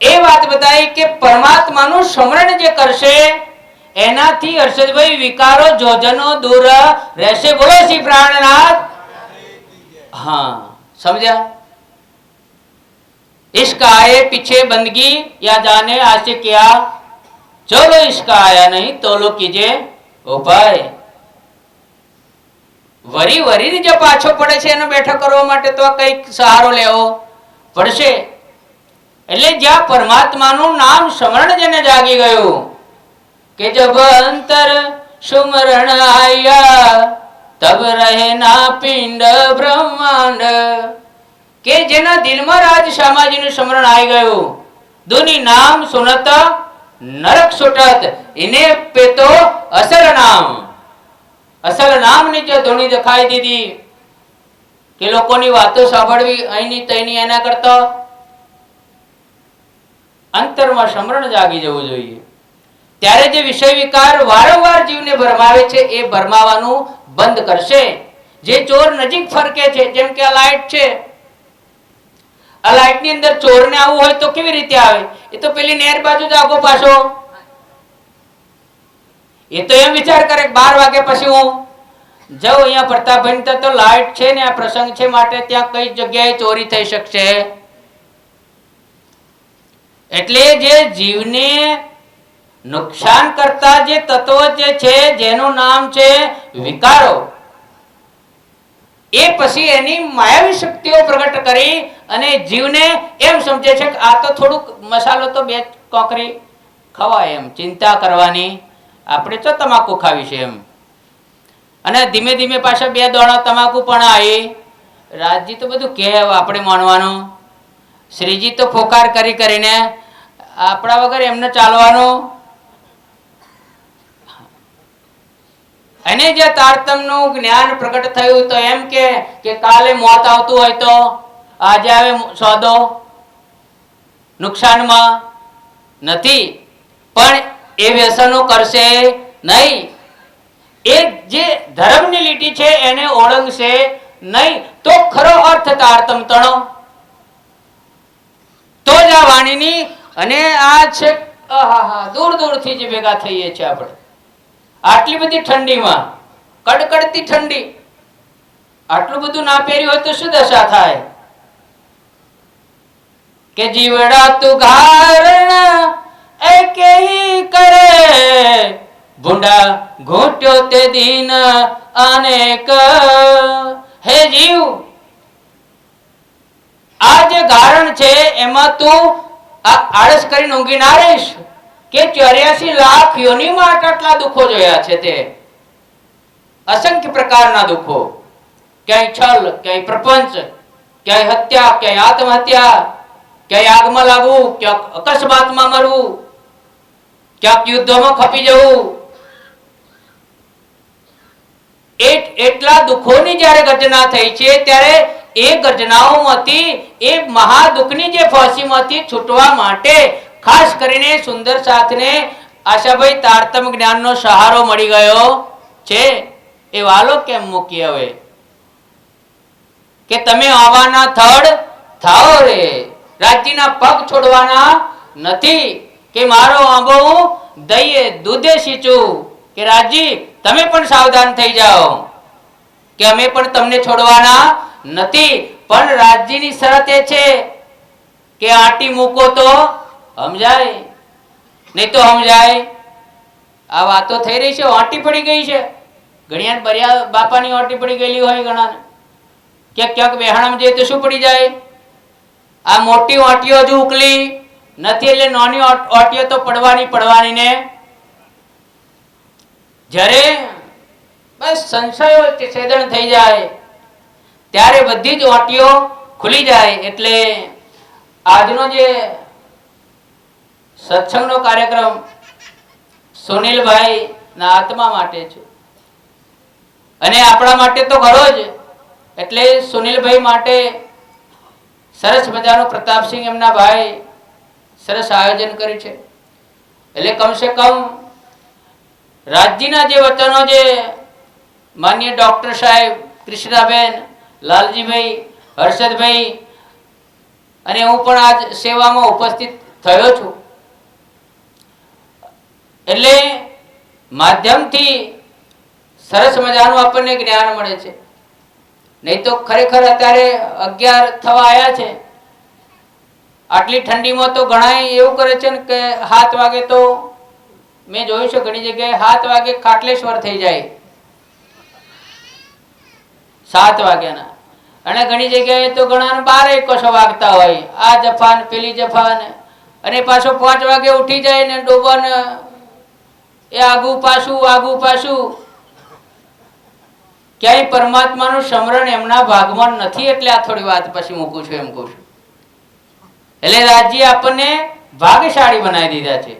એ વાત બતાવી કે પરમાત્માનું સ્મરણ જે કરશે એનાથી હર્ષદભાઈ વિકારો જોજનો દૂર રહેશે. બોલો શ્રી પ્રાણનાથ. હા, સમજ્યા? इसका आए पीछे बंदगी या जाने आसे क्या, चलो इसका आया नहीं तो लो कीजिए उपाय. વરી વરી જે પાછો પડે છે એને બેઠો કરવા માટે તો કઈક સહારો લેવો પડશે. એટલે જ્યાં પરમાત્માનું નામ સ્મરણ જેને જાગી ગયું કે જબ અંતર સુમરણ આયા તબ રહે ના પિંડ બ્રહ્માંડ. કે જેના દિલમાં રાજ શામાજીનું સ્મરણ આવી ગયું, દુની નામ સુનત નરક સુટત, ઇને પે તો અસલ નામ. અસલ નામની જે ધૂણી દેખાઈ દીધી કે લોકોની વાતો સાંભળવી અહીંની તઈની, એના કરતા અંતરમાં સ્મરણ જાગી જવું જોઈએ. ત્યારે જે વિષય વિકાર વારંવાર જીવને ભરમાવે છે એ ભરમાવાનું બંધ કરશે. જે ચોર નજીક ફરકે છે, જેમ કે આ લાઈટ છે, આ લાઈટ ની અંદર ચોરને આવવું હોય તો કેવી રીતે આવે? એ તો પેલી નેર બાજુ જ આગો પાછો, એ તો એમ વિચાર કરે 12 વાગ્યા પછી હું જાઉં અહીંયા પ્રતાપભાઈ તો લાઈટ છે ને આ પ્રસંગ છે માટે ત્યાં કઈ જગ્યાએ ચોરી થઈ શકશે. એટલે જે જીવને નુકસાન કરતા જે તત્વો જે છે જેનું નામ છે વિકારો, એ પછી એની માયાવી શક્તિઓ પ્રગટ કરી અને જીવને એમ સમજે છે કે આ તો થોડુંક મસાલો તો 2 કોકરી ખવાય, એમ ચિંતા કરવાની, આપણે તો તમાકુ ખાવી છે એમ. અને ધીમે ધીમે પાછા 2 દોણા તમાકુ પણ આવી. રાજજી તો બધું કહે, આપણે માનવાનું. શ્રીજી તો ફોકાર કરી કરીને આપણા વગર એમને ચાલવાનું. અને જે તારતમ્યનું જ્ઞાન પ્રગટ થયું તો એમ કે કાલે મોત આવતું હોય તો આજે આવે સોદો, નુકસાનમાં નથી, પણ એ વ્યસનો કરશે નહીં. એ જે ધર્મની લીટી છે એને ઓળંગશે નહીં, તો ખરો અર્થ તારતમ્ય તણો. તો જ આ વાણીની અને આ છે દૂર દૂરથી જ ભેગા થઈએ છીએ આપણે. આટલી બધી ઠંડીમાં, કડકડતી ઠંડી, આટલું બધું ના પહેર્યું હોય તો શું દશા થાય? કે જીવડા તું ઘારણ એકે હી કરે, ભૂંડા ઘૂંટ્યો તે દીન અનેક. હે જીવ, આ જે ગારણ છે એમાં તું આળસ કરીને ઊંઘી ના રહીશ કે 84 લાખ યોનિમાં આટલા દુઃખો જોયા છે. તે અસંખ્ય પ્રકારના દુઃખો, ક્યાંય છલ, ક્યાંય પ્રપંચ, ક્યાંય હત્યા, ક્યાંય આત્મહત્યા, ક્યાંય આગમાં લાગવું, ક્યાંક અકસ્માતમાં મરવું, ક્યાંક યુદ્ધમાં ખપી જવું. એટલા દુઃખોની જ્યારે ગર્જના થઈ છે ત્યારે એ ગર્જનાઓમાંથી, એ મહાદુઃખની જે ફાંસીમાંથી છૂટવા માટે ખાસ કરીને સુંદર સાથને આશાભાઈ તારતમ્ય જ્ઞાનનો સહારો મળી ગયો છે. એ વાલો કેમ મૂકી હવે કે તમે આવાના થડ થાઓ રે, રાજ્યના પગ છોડવાના નથી. કે મારો આંબો હું દઈએ દૂધે સીંચું, કે રાજજી તમે પણ સાવધાન થઈ જાઓ કે અમે પણ તમને છોડવાના નથી. પણ રાજ્યની શરત એ છે કે આંટી મૂકો તો સમજાય, નહીં તો સમજાય. આ વાતો થઈ રહી છે, આંટી પડી ગઈ છે. ઘડિયાળ બરિયા બાપાની આંટી પડી ગયેલી હોય ઘણાને, ક્યાંક બેહાણામાં જઈએ તો શું પડી જાય? આ મોટી આંટીઓ હજુ ઉકલી નથી, એટલે નાની આંટીઓ તો પડવાની ને. જ્યારે બસ સંશયો છેદન થઈ જાય ત્યારે બધી જ આંટીઓ ખુલી જાય. એટલે આજનો જે સત્સંગનો કાર્યક્રમ સુનિલભાઈ ના આત્મા માટે છે અને આપણા માટે તો ઘણો જ. એટલે સુનિલભાઈ માટે સરસ મજાનો પ્રતાપસિંહ એમના ભાઈ સરસ આયોજન કર્યું છે. એટલે કમસે કમ રાજ્યના જે વચનો જે માન્ય ડોક્ટર સાહેબ, કૃષ્ણાબેન, લાલજીભાઈ, હર્ષદભાઈ અને હું પણ આજ સેવામાં ઉપસ્થિત થયો છું. એટલે માધ્યમથી સરસ મજાનું આપણને જ્ઞાન મળે છે. નહીં તો ખરેખર અત્યારે 11 થવા આવ્યા છે, આટલી ઠંડીમાં તો ઘણા એવું કરે છે ને કે 7 વાગે તો મેં જોયું છે ઘણી જગ્યાએ 7 વાગે ખાટલેશ્વર થઈ જાય, 7 વાગ્યાના. અને ઘણી જગ્યાએ તો ઘણા 12-1 વાગતા હોય, આ જફાન પેલી જફાન. અને પાછો 5 વાગે ઉઠી જાય ને ડોબાને એ આગું પાછું. ક્યાંય પરમાત્માનું સ્મરણ એમના ભાગમાં નથી. એટલે આ થોડી વાત પછી મૂકું છું એમ કહું છું. એટલે રાજ્ય આપણને ભાગ્યશાળી બનાવી દીધા છે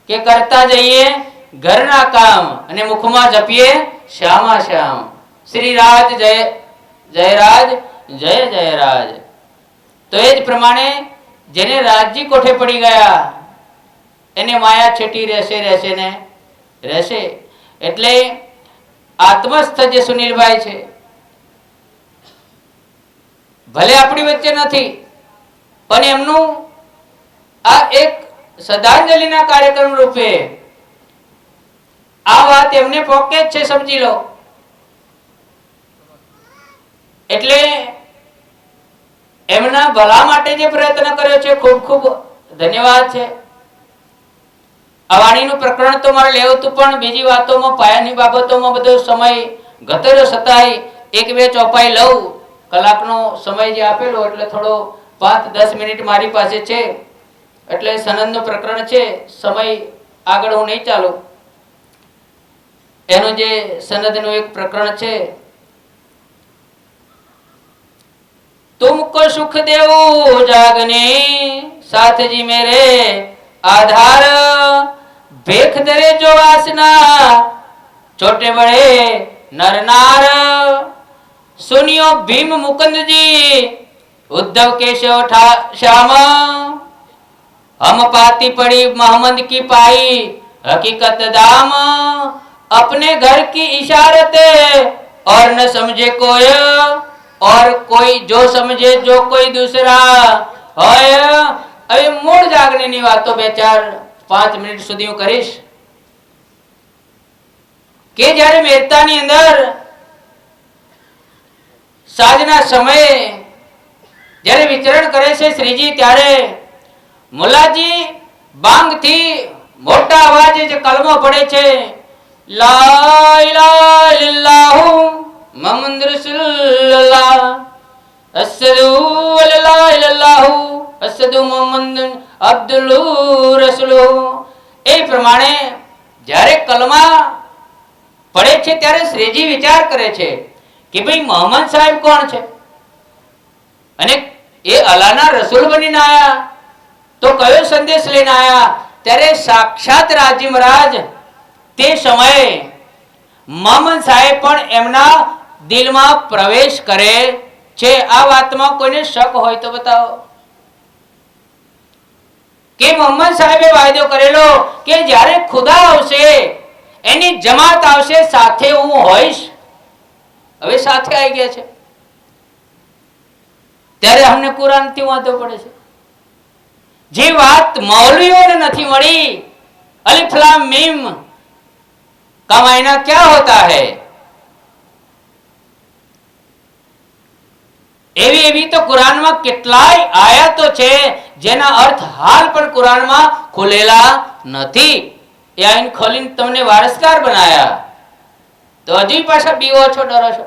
કે કરતા જઈએ ઘરના કામ અને મુખમાં જપીએ શ્યામા શ્યામ. શ્રી રાજ જય જય રાજ, જય જય રાજ. તો એ જ પ્રમાણે જેને રાજજી કોઠે પડી ગયા એને માયા છેટી રહેશે ને રહેશે. એટલે આત્મસ્થ જે સુનિલભાઈ છે, ભલે આપણી વચ્ચે નથી, પણ એમનું આ એક શ્રદ્ધાંજલિના કાર્યક્રમ રૂપે આ વાત એમને પોકે જ છે, સમજી લો. એટલે એમના ભલા માટે જે પ્રયત્ન કર્યો છે, ખૂબ ખૂબ ધન્યવાદ છે. આ વાણીનું પ્રકરણ તો મારે લેવું હતું, પણ બીજી વાતોમાં, પાયાની બાબતોમાં બધો સમય ગતરો છતાંય એક બે ચોપાઈ લઉં. કલાકનો સમય જે આપેલો એટલે થોડો 5-10 મિનિટ મારી પાસે છે. એટલે સનદનું પ્રકરણ છે, સમય આગળ હું નહીં ચાલું. એનું જે સનદનું એક પ્રકરણ છે, तुमको सुख देवो जागने साथ जी मेरे आधार भेख दरे जो वासना छोटे बड़े नर नार सुनियो भीम मुकुंद जी उद्धव केशव श्याम हम पाती पड़ी मोहम्मद की पाई हकीकत दाम अपने घर की इशारते और न समझे कोई और कोई जो समझे जो कोई दूसरा હોય. હવે મૂળ જાગણીની વાતો 2-4-5 મિનિટ સુધી હું કરીશ. કે જ્યારે મહેતાની અંદર સાંજના સમયે જ્યારે વિચરણ કરે છે શ્રીજી, ત્યારે મુલાજી બાંગથી મોટા અવાજે જે કલમો પડે છે, લા ઇલાહા ઇલ્લલ્લાહુ મુહમ્મદ રસૂલુલ્લાહ અશહદુ અલ્લા ઇલાહુ અશહદુ મુહમ્મદ અબ્દુલ રસૂલુહુ. એ પ્રમાણે જ્યારે કલમા પડે છે ત્યારે શ્રીજી વિચાર કરે છે કે ભાઈ મોહમ્મદ સાહેબ કોણ છે, અને એ અલ્લાહના રસૂલ બનીને આયા તો કયો સંદેશ લઈને આયા. ત્યારે સાક્ષાત રાજી મહારાજ તે સમયે મોહમ્મદ સાહેબ પણ એમના દિલમાં પ્રવેશ કરે છે. આ વાતમાં કોઈને શક હોય તો બતાવો કે મોહમ્મદ સાહેબે વાયદો કરેલો કે જ્યારે ખુદા આવશે, એની જમાત આવશે, સાથે હું હોઈશ. હવે સાથે આવી ગયા છે, ત્યારે અમને કુરાનથી વાંધો પડે છે. જે વાત મૌલવીઓને નથી મળી, અલિફ લામ મીમ का मायना क्या होता है, એવી એવી તો કુરાનમાં કેટલાય આયાતો છે જેના અર્થ હાલ પણ કુરાનમાં ખોલેલા નથી. એ આઈન ખોલીને તમને વારસદાર બનાયા તો હજી પાછા બીવો છો, ડરો છો.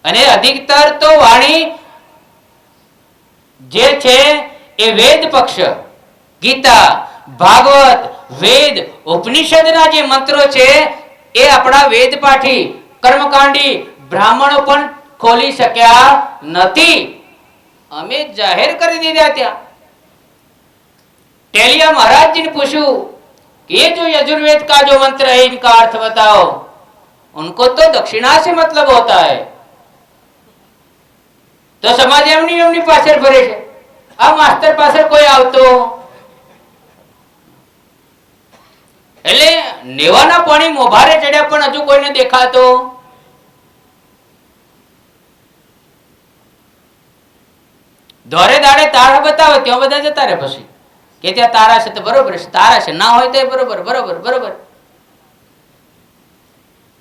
અને અધિકતર તો વાણી જે છે એ વેદ પક્ષ, ગીતા, ભાગવત, વેદ, ઉપનિષદના જે મંત્રો છે એ આપણા વેદ પાઠી કર્મકાંડી બ્રાહ્મણો પણ ખોલી શક્યા નથી. અમે જાહેર કરી દીધા. ત્યાં टेलिया महाराज जी ने पूछू कि ये जो यजुर्वेद का जो मंत्र है इनका अर्थ बताओ. उनको तो दक्षिणा से मतलब होता है. तो समाज एमनी एमनी पाछળ ફરે છે. આ માસ્ટર પાછળ કોઈ આવતો એટલે નેવાના પાણી મોભારે ચડ્યા પણ હજુ કોઈને દેખાતો દોરે દાડે તારા બતાવે ત્યાં બધા જતા રહે. પછી કે ત્યાં તારા છે તો બરોબર છે, તારા છે ના હોય તો બરોબર બરોબર બરોબર.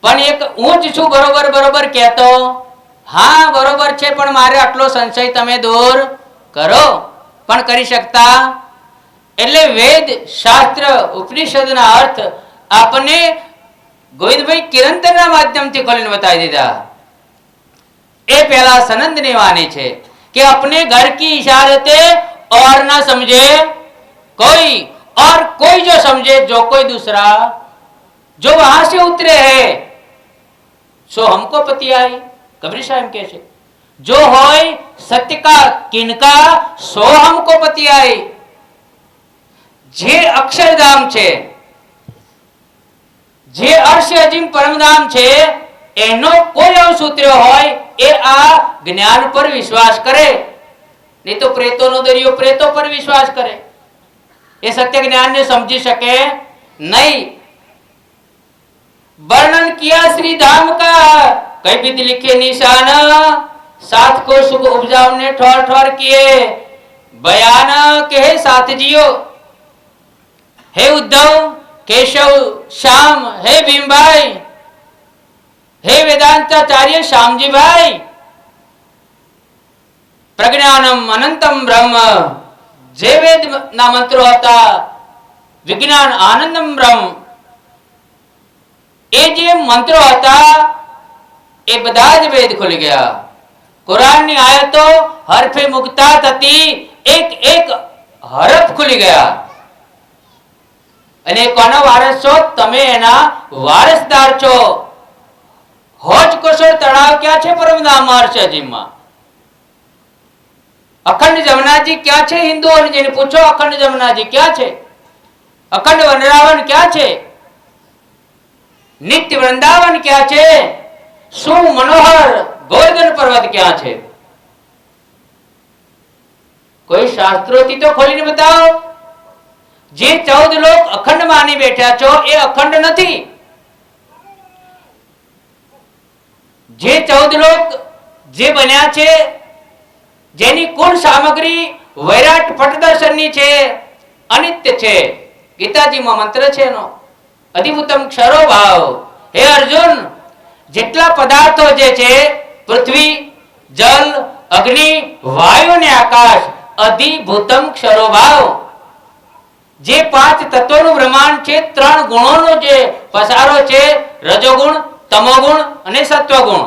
પણ એક હું જ છું બરોબર બરોબર કહેતો, હા બરોબર છે પણ મારે આટલો સંશય તમે દૂર કરો, પણ કરી શકતા. એટલે વેદ શાસ્ત્ર ઉપનિષદના અર્થ આપણને ગોવિંદભાઈ કિરણતરના માધ્યમથી ખોલીને બતાવી દીધા. એ પહેલા સનંદની વાણી છે कि अपने घर की इशारते और ना समझे कोई, और कोई जो समझे जो कोई दूसरा, जो वहां से उतरे है सो हमको पति आई. कबीर साहब के છે जो होय सत्य का किनका सो हमको पति आई. જે અક્ષરધામ છે, જે અર્શ અજીમ પરમધામ છે, એનો કોઈ અંશ ઉતર્યો હોય એ આ જ્ઞાન પર વિશ્વાસ કરે, નહીં તો પ્રેતોનો દરિયો પ્રેતો પર વિશ્વાસ કરે. એ સત્ય જ્ઞાન ને समझी सके नहीं। वर्णन किया श्री धाम का, कई विध लिखे निशान, साथ को सुख उपजाओ ने ठोर ठोर किए बयान के साथ जियो। हे उद्धव, केशव, श्याम, हे भीम भाई, हे वेदांताचार्य श्यामजी भाई, प्रज्ञानम अनंतम ब्रह्म जे वेद ना मंत्रो હતા, વિજ્ઞાન આનંદમ બ્રહ્મ એ જે મંત્રો હતા એ બધા જ વેદ ખુલી ગયા। કુરાનની આયતો હરફે મુક્તા થતી એક એક હરફ ખુલી ગયા। અને કોનો વારસ છો? તમે એના વારસદાર છો। હોજ કોશળ તળાવ ક્યાં છે? પરમધામ મહર્ષિજીમાં। અખંડ જમનાજી ક્યાં છે? હિન્દુઓને જઈને પૂછો અખંડ જમનાજી ક્યાં છે? અખંડ વનરાવન ક્યાં છે? નિત્ય વૃંદાવન ક્યાં છે? શું મનોહર ગોવર્ધન પર્વત ક્યાં છે? કોઈ શાસ્ત્રોથી તો ખોલીને બતાવો। જે 14 લોક અખંડ માની બેઠા છો એ અખંડ નથી। જે 14 લોક જે બન્યા છે, જેની કુલ સામગ્રી વૈરાટ પટદર્શનની છે, અનિત્ય છે। ગીતાજીમાં મંત્ર છે એનો અધિભૂતમ ક્ષરો ભાવ। હે અર્જુન, જેટલા પદાર્થો જે છે પૃથ્વી, જલ, અગ્નિ, વાયુ ને આકાશ, અધિભૂતમ ક્ષરો ભાવ। જે 5 તત્વોનું બ્રહ્માંડ છે, 3 ગુણોનો જે પસારો છે, રજોગુણ, તમોગુણ અને સત્વગુણ,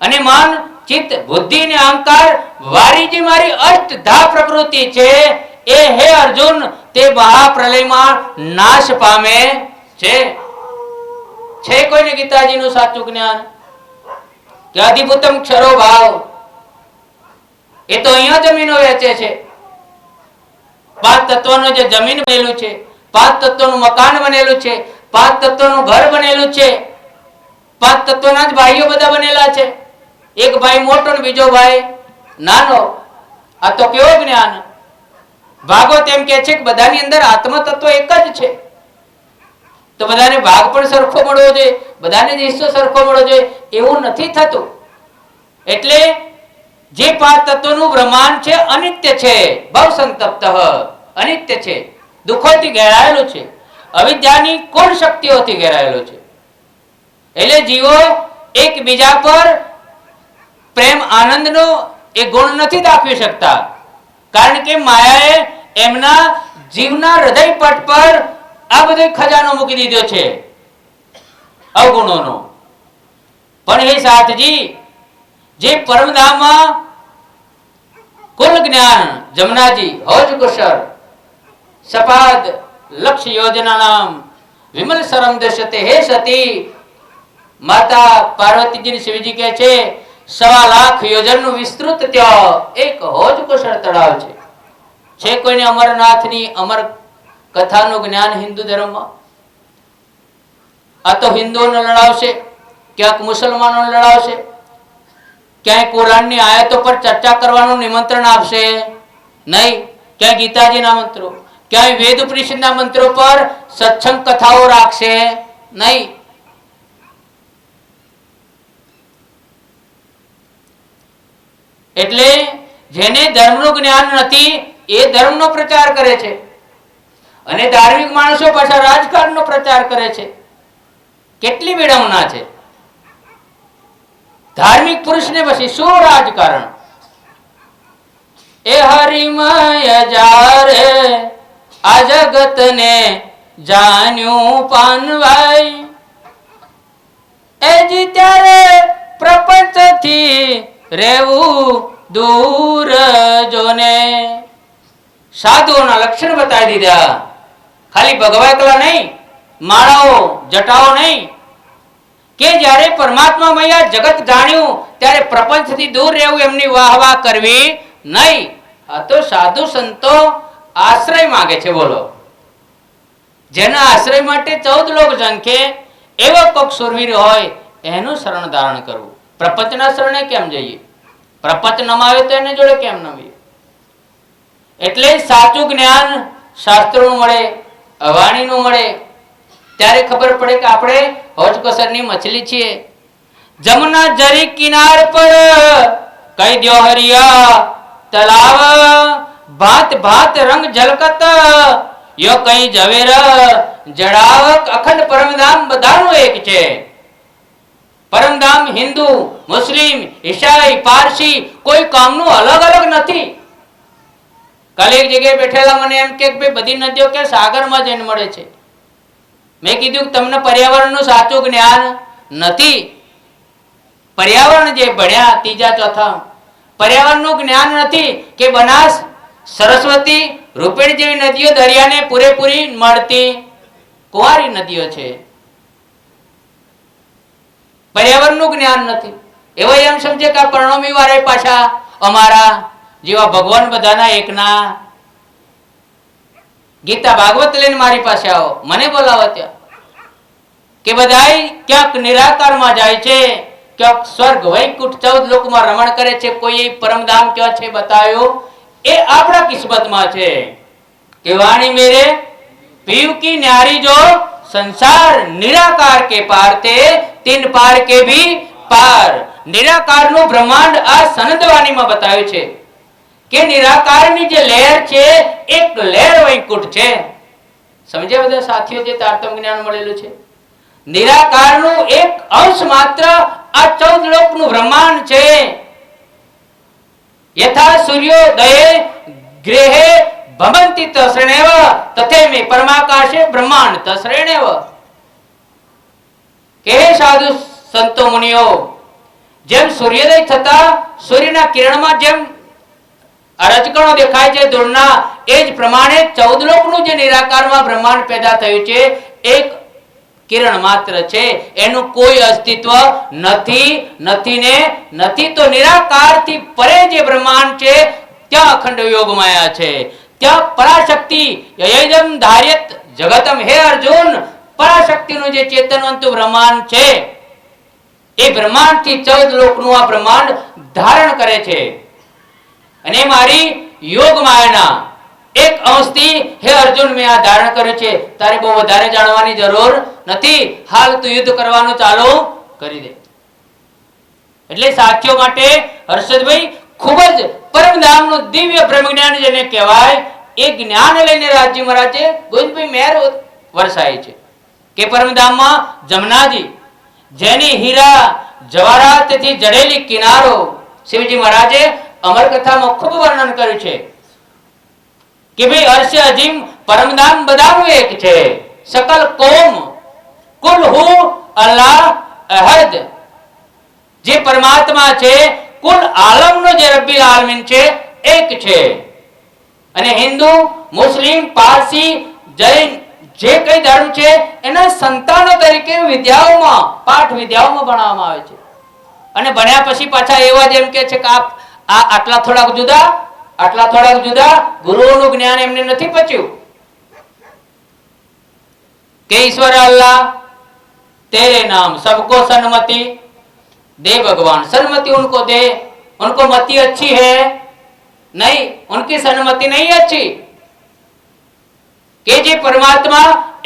અને મન, ચિત્ત, બુદ્ધિ ને અહંકાર વારી જે મારી અષ્ટધા પ્રકૃતિ છે એ હે અર્જુન તે મહાપ્રલયમાં નાશ પામે છે। છે કોઈને ગીતાજીનું સાચું જ્ઞાન કે અધિભૂતમ ક્ષરો ભાવ? એ તો અહીંયા જમીનો વેચે છે। 5 તત્વોનું જે જમીન બનેલું છે, 5 તત્વોનું મકાન બનેલું છે, 5 તત્વોનું ઘર બનેલું છે, 5 તત્વોના જ ભાઈઓ બધા બનેલા છે। એક ભાઈ મોટો ને બીજો ભાઈ નાનો। આ તો કેવો જ્ઞાન! ભાગવત એમ કહે છે કે બધાની અંદર આત્મ તત્વ એક જ છે, તો બધાને ભાગ પણ સરખો મળવો જોઈએ, બધાને જ હિસ્સો સરખો મળવો જોઈએ, એવું નથી થતું। એટલે જે 5 તત્વોનું બ્રહ્માંડ છે અનિત્ય છે, ભવ સંતપ્ત અનિત્ય છે, દુઃખોથી ઘેરાયેલું છે, અવિદ્યાની કુલ શક્તિઓથી ઘેરાયેલું છે। એટલે જીવો એકબીજા પર પ્રેમ આનંદનો એ ગુણ નથી દાખવી શકતા, કારણ કે માયાએ એમના જીવના હૃદય પટ પર આ બધો ખજાનો મૂકી દીધો છે અવગુણોનો। પણ હે સાથજી, જે પરમધામમાં કુલ જ્ઞાન જમનાજી, હોજ કુશળ, સપાદ લક્ષ્ય યોજના નામ વિમલ સરમ દશતે। હે સતી માતા પાર્વતીજી શિવજી કહે છે 1.25 લાખ યોજનનું વિસ્તૃત ત્યાં એક હોજ કુશળ તળાવ છે। છે કોઈને અમરનાથની અમર કથાનું જ્ઞાન હિન્દુ ધર્મમાં? આ તો હિન્દુઓને લડાવશે, ક્યાંક મુસલમાનોને લડાવશે, ક્યાંય કુરાનની આયતો પર ચર્ચા કરવાનું નિમંત્રણ આપશે નહીં, ક્યાંય ગીતાજીના મંત્રો, ક્યાંય વેદ ઉપનિષદના મંત્રો પર સત્સંગ કથાઓ રાખશે નહીં। એટલે જેને ધર્મનું જ્ઞાન નથી એ ધર્મનો પ્રચાર કરે છે, અને ધાર્મિક માણસો પાછા રાજકારણનો પ્રચાર કરે છે। કેટલી વિડંબના છે! ધાર્મિક પુરુષને પછી શું રાજકારણ? એ હરિમય જારે આ જગતને જાણ્યું પાનવાઈ, એ જ ત્યારે પ્રપંચથી રહેવું दूर जोने। साधुओना लक्षण बताई दीधा, खाली भगवा एकला नहीं, माळाओ जटाओ नहीं, के ज्यारे परमात्मा मया जगत जाण्यु त्यारे प्रपंचथी दूर रहेवुं एमनी वाहवाह करवी नहीं। आ तो साधु संतो आश्रय मांगे छे। बोलो, जेना आश्रय माटे 14 लोग झंखे एवो कोक सुरवीर होय एनुं शरण धारण करवुं। प्रपंचना शरणे केम जईए? प्रपंच नमावे तो एने जोड़े केम नमीए? એટલે સાચું જ્ઞાન શાસ્ત્રોનું મળે, અવાણીનું મળે, ત્યારે ખબર પડે કે આપણે હોજ કસરની મછલી છીએ. જમના જરી કિનાર પર કઈ દ્યો હરિયા તલાવ, ભાત ભાત રંગ ઝલકત યો કઈ ઝવેર જડાવક. અખંડ પરમધામ બધાનું એક છે. પરમધામ હિન્દુ, મુસ્લિમ, ઈસાઈ, પારસી કોઈ કામનું અલગ અલગ નથી. કાલે એક જગ્યાએ બેઠેલા મને એમ કે ભાઈ બધી નદીઓ કે સાગરમાં જઈને મળે છે. મેં કીધું તમને પર્યાવરણનું સાચું જ્ઞાન નથી. પર્યાવરણ જે ભણ્યા ત્રીજા ચોથા, પર્યાવરણનું જ્ઞાન નથી કે બનાસ, સરસ્વતી, રૂપેણ જેવી નદીઓ દરિયાને પૂરેપૂરી મળતી કુંવારી નદીઓ છે. પર્યાવરણનું જ્ઞાન નથી. એવો એમ સમજે કે પરણોમી વાળા પાછા અમારા જેવા ભગવાન બધાના એકના. ગીતા ભાગવત લઈને મારી પાસે આવો, મને બોલાવો ત્યાં કે બધાય ક્યાંક નિરાકારમાં જાય છે, ક્યાંક સ્વર્ગ વૈકુંઠ 14 લોકમાં રમણ કરે છે. કોઈ પરમધામ ક્યાં છે બતાવ્યો? એ આપણા કિસ્મતમાં છે કે વાણી મેરે પીવ કી ન્યારી જો સંસાર નિરાકાર કે પાર તે તીન પાર કે ભી પાર. નિરાકારનું બ્રહ્માંડ આ સનદવાણીમાં બતાવ્યું છે કે નિરાકારની જે લહેર છે એક લહેર વૈકુંઠ છે. સમજ્યા બધા સાથીઓ? જે તારતમ્ય જ્ઞાન મળેલું છે, નિરાકારનું એક અંશ માત્ર આ 14 લોકનું બ્રહ્માંડ છે. યથા સૂર્યોદયે ગ્રહે ભમંતિ તસૃણેવ તથે મે પરમાકાશે બ્રહ્માંડ તસૃણેવ. કે સાધુ સંતો મુનિઓ, જેમ સૂર્યોદય થતા સૂર્યના કિરણમાં જેમ રજકણો દેખાય છે ધૂળના, એ જ પ્રમાણે 14 લોકનું જે નિરાકારમાં બ્રહ્માંડ પેદા થયું છે એક કિરણ માત્ર છે. એનું કોઈ અસ્તિત્વ નથી, નથી ને નથી. તો નિરાકારથી પરે જે બ્રહ્માંડ છે ત્યાં અખંડ યોગ માયા છે, ત્યાં પરાશક્તિ યયદમ ધાર્યત જગતમ. હે અર્જુન, પરાશક્તિનું જે ચેતનવંતું બ્રહ્માંડ છે એ બ્રહ્માંડથી 14 લોકનું આ બ્રહ્માંડ ધારણ કરે છે. અને મારી યોગ માયાના એક અંશથી હે અર્જુન મેં આ ધારણ કર્યું છે. તારે બહુ વધારે જાણવાની જરૂર નથી. હાલ તું યુદ્ધ કરવાનું ચાલુ કરી દે. એટલે સાથીઓ માટે હર્ષદભાઈ ખૂબ જ પરમધામનું દિવ્ય બ્રહ્મ જ્ઞાન જેને કહેવાય, એ જ્ઞાન લઈને રાજ્ય મહારાજે ગોવિંદભાઈ મહેર વરસાય છે કે પરમધામમાં જમનાજી, જેની હીરા જવાહરાતથી જડેલી કિનારો શિવજી મહારાજે અમરકથામાં ખૂબ વર્ણન કર્યું છે કે ભાઈ અર્શ અજીમ પરમધામ બધાનું એક છે. સકલ કોમ કુલ હુ અલ્લાહ અહદ. જે પરમાત્મા છે કુલ આલમનો જે રબ્બિલ આલમીન છે એક છે. અને હિન્દુ, મુસ્લિમ, પારસી, જૈન જે કઈ ધર્મ છે એના સંતાનો તરીકે વિદ્યાઓમાં, પાઠ વિદ્યાઓમાં ભણાવવામાં આવે છે. અને ભણ્યા પછી પાછા એવા જેમ કે છે કે આટલા થોડાક જુદા, આટલા થોડાક જુદા. ગુરુઓનું જ્ઞાન એમને નથી પચ્યું કે ઈશ્વર અલ્લાહ तेरे नाम सबको सन्मति दे भगवान. सन्मति उनको दे, उनको मति अच्छी है नहीं, उनकी सन्मति नहीं अच्छी. કે જે પરમાત્મા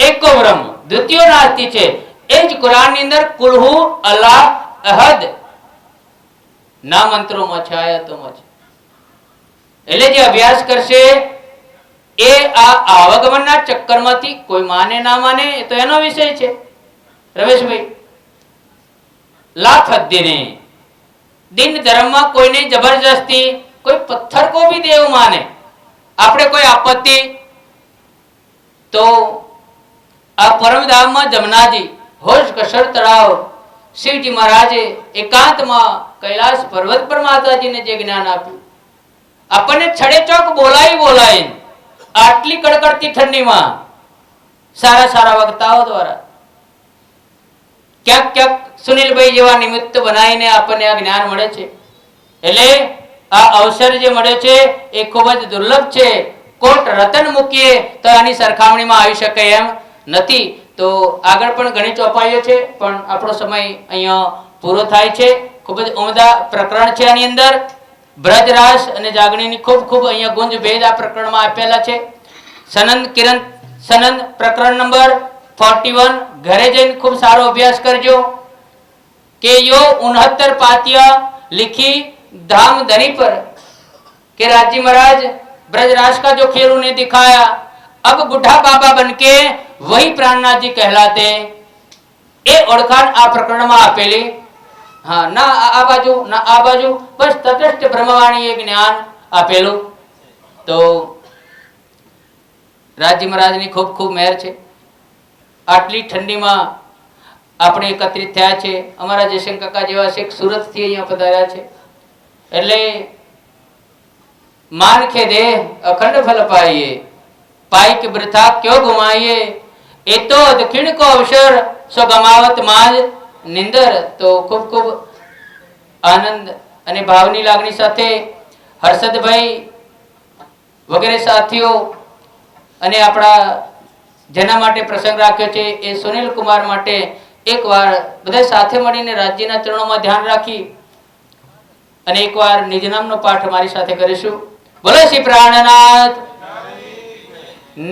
એકો બ્રહ્મ દ્વિતીય નાસ્તિ છે. એ જ કુરાનની અંદર કુલહુ અલ્લાહ અહદ ના મંત્રોમાં છે, આયતોમાં છે. એટલે જે અભ્યાસ કરશે એ આ આવગમનના ચક્કરમાંથી કોઈ માને ના માને એ તો એનો વિષય છે. રમેશભાઈ, લાખ દિને દિન ધર્મમાં કોઈને જબરજસ્તી કોઈ પથ્થર કો ભી દેવ માને, આપણે કોઈ આપત્તિ તો આ પરમધામમાં જમનાજી, હોજ કસર તળાવ, શિવજી મહારાજે એકાંતમાં કૈલાસ પર્વત પર માતાજીને જે જ્ઞાન આપ્યું, આપણને છડે ચોક બોલાઈ આટલી કડકડતી ઠંડીમાં સારા સારા વક્તાઓ દ્વારા ક્યાંક ક્યાંક સુનિલભાઈ જેવા નિમિત્ત બનાવીને આપણને આ જ્ઞાન મળે છે. એટલે આ અવસર જે મળે છે એ ખૂબ જ દુર્લભ છે. કોટ રતન મૂકીએ તો આની સરખામણીમાં આવી શકે એમ નથી. તો આગળ પણ ઘણી ચોપાઈઓ છે, પણ આપણો સમય અહીંયા પૂરો થાય છે. ખૂબ જ ઉમદા પ્રકરણ છે. આની અંદર બ્રજરાસ અને જાગણીની ખૂબ ખૂબ અહીંયા ગુંજ ભેદ આ પ્રકરણમાં આપેલા છે. સનંદ પ્રકરણ નંબર 41 ઘરે જઈને ખૂબ સારો અભ્યાસ કરજો કે યો 69 पातिया लिखी धाम धरी पर के राजी महाराज ब्रजराज का जो खेल उन्हें दिखाया, अब बुढ़ा बाबा बनके वही प्राणनाथ जी कहलाते। ए ओळखाण आ प्रकरण में आपेली। हाँ, ना आ बाजू ना आ बाजू, बस तटस्थ ब्रह्मवाणी एक ज्ञान आपेलू। तो राजी महाराज ની ખૂબ ખૂબ મહેર છે। આટલી ઠંડીમાં આપણે એકત્રિત થયા છે। અમારા જયશંકર કાકા જેવા શેખ સુરતથી અહીંયા પધાર્યા છે, એટલે मान के दे अखंड फल पाइए, पाई के वृथा क्यों घुमाइए, ए तो दक्षिण को अवसर सो गमावत माज निंदर। तो खूब खूब आनंद અને ભાવની લાગણી સાથે હર્ષદભાઈ વગેરે સાથીઓ અને આપણા જેના માટે પ્રસંગ રાખ્યો છે એ સુનિલ કુમાર માટે એકવાર બધા સાથે મળીને રાજ્યના ચરણોમાં ધ્યાન રાખી અને એકવાર નિજ નામનો પાઠ મારી સાથે કરીશું। બોલો શ્રી પ્રાણનાથ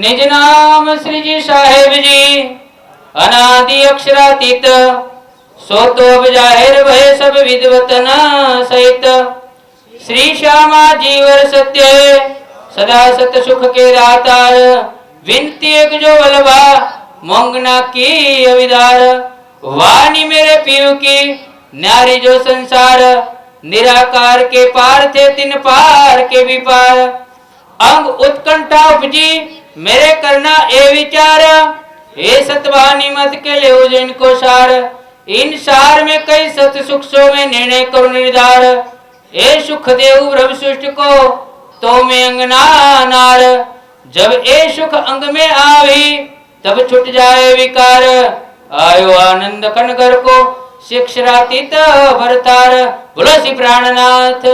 નિજ નામ શ્રીજી સાહેબ जी अनादि अक्षरातीत सो तो जाहिर भय सब विद्वतन सहित श्री श्यामा जीवर सत्य सदा सत सुख के दातार विनती एक जो वल्लभा मोंगना की अविदार वाणी मेरे पीयू की न्यारी जो संसार निराकार के पार थे तिन पार के भी पार अंग उत्कंठा उपजी मेरे करना ए विचार हे सतवानी मत के ले जिनको सार इन सार में कई सत सुख सो में निर्णय करो निर्धार ए सुख देव ब्रह्म सृष्टि को तो में अंगना नार जब ए सुख अंग में आवी तब छुट जाए विकार आयो आनंद कनगर को शिक्षरातीत भरतार। बोलो श्री प्राणनाथ।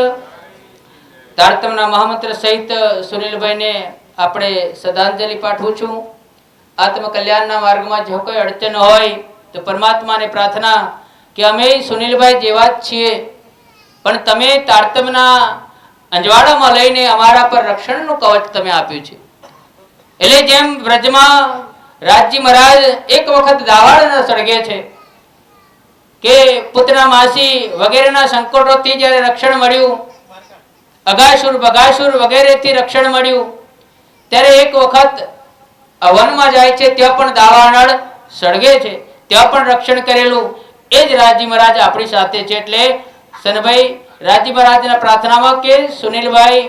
तारतमना महामंत्र सहित सुनील भाई ने આપણે શ્રદ્ધાંજલિ પાઠવું છું। આત્મકલ્યાણના માર્ગમાં જો કોઈ અડચણ હોય તો પરમાત્માને પ્રાર્થના કે અમે સુનિલભાઈ જેવા જ છીએ, પણ તમે તારતમના અંજવાડામાં લઈને અમારા પર રક્ષણનું કવચ તમે આપ્યું છે। એટલે જેમ વ્રજમાં રાજજી મહારાજ એક વખત દાવાળના સળગે છે કે પુતના માસી વગેરેના સંકટોથી જ્યારે રક્ષણ મળ્યું, અગાસુર બગાસુર વગેરેથી રક્ષણ મળ્યું, ત્યારે એક વખત વનમાં જાય છે ત્યાં પણ દાવાનળ સળગે છે, ત્યાં પણ રક્ષણ કરેલું એ જ રાજી મહારાજ આપણી સાથે છે। એટલે સનભાઈ રાજી મહારાજના પ્રાર્થનામાં કે સુનિલભાઈ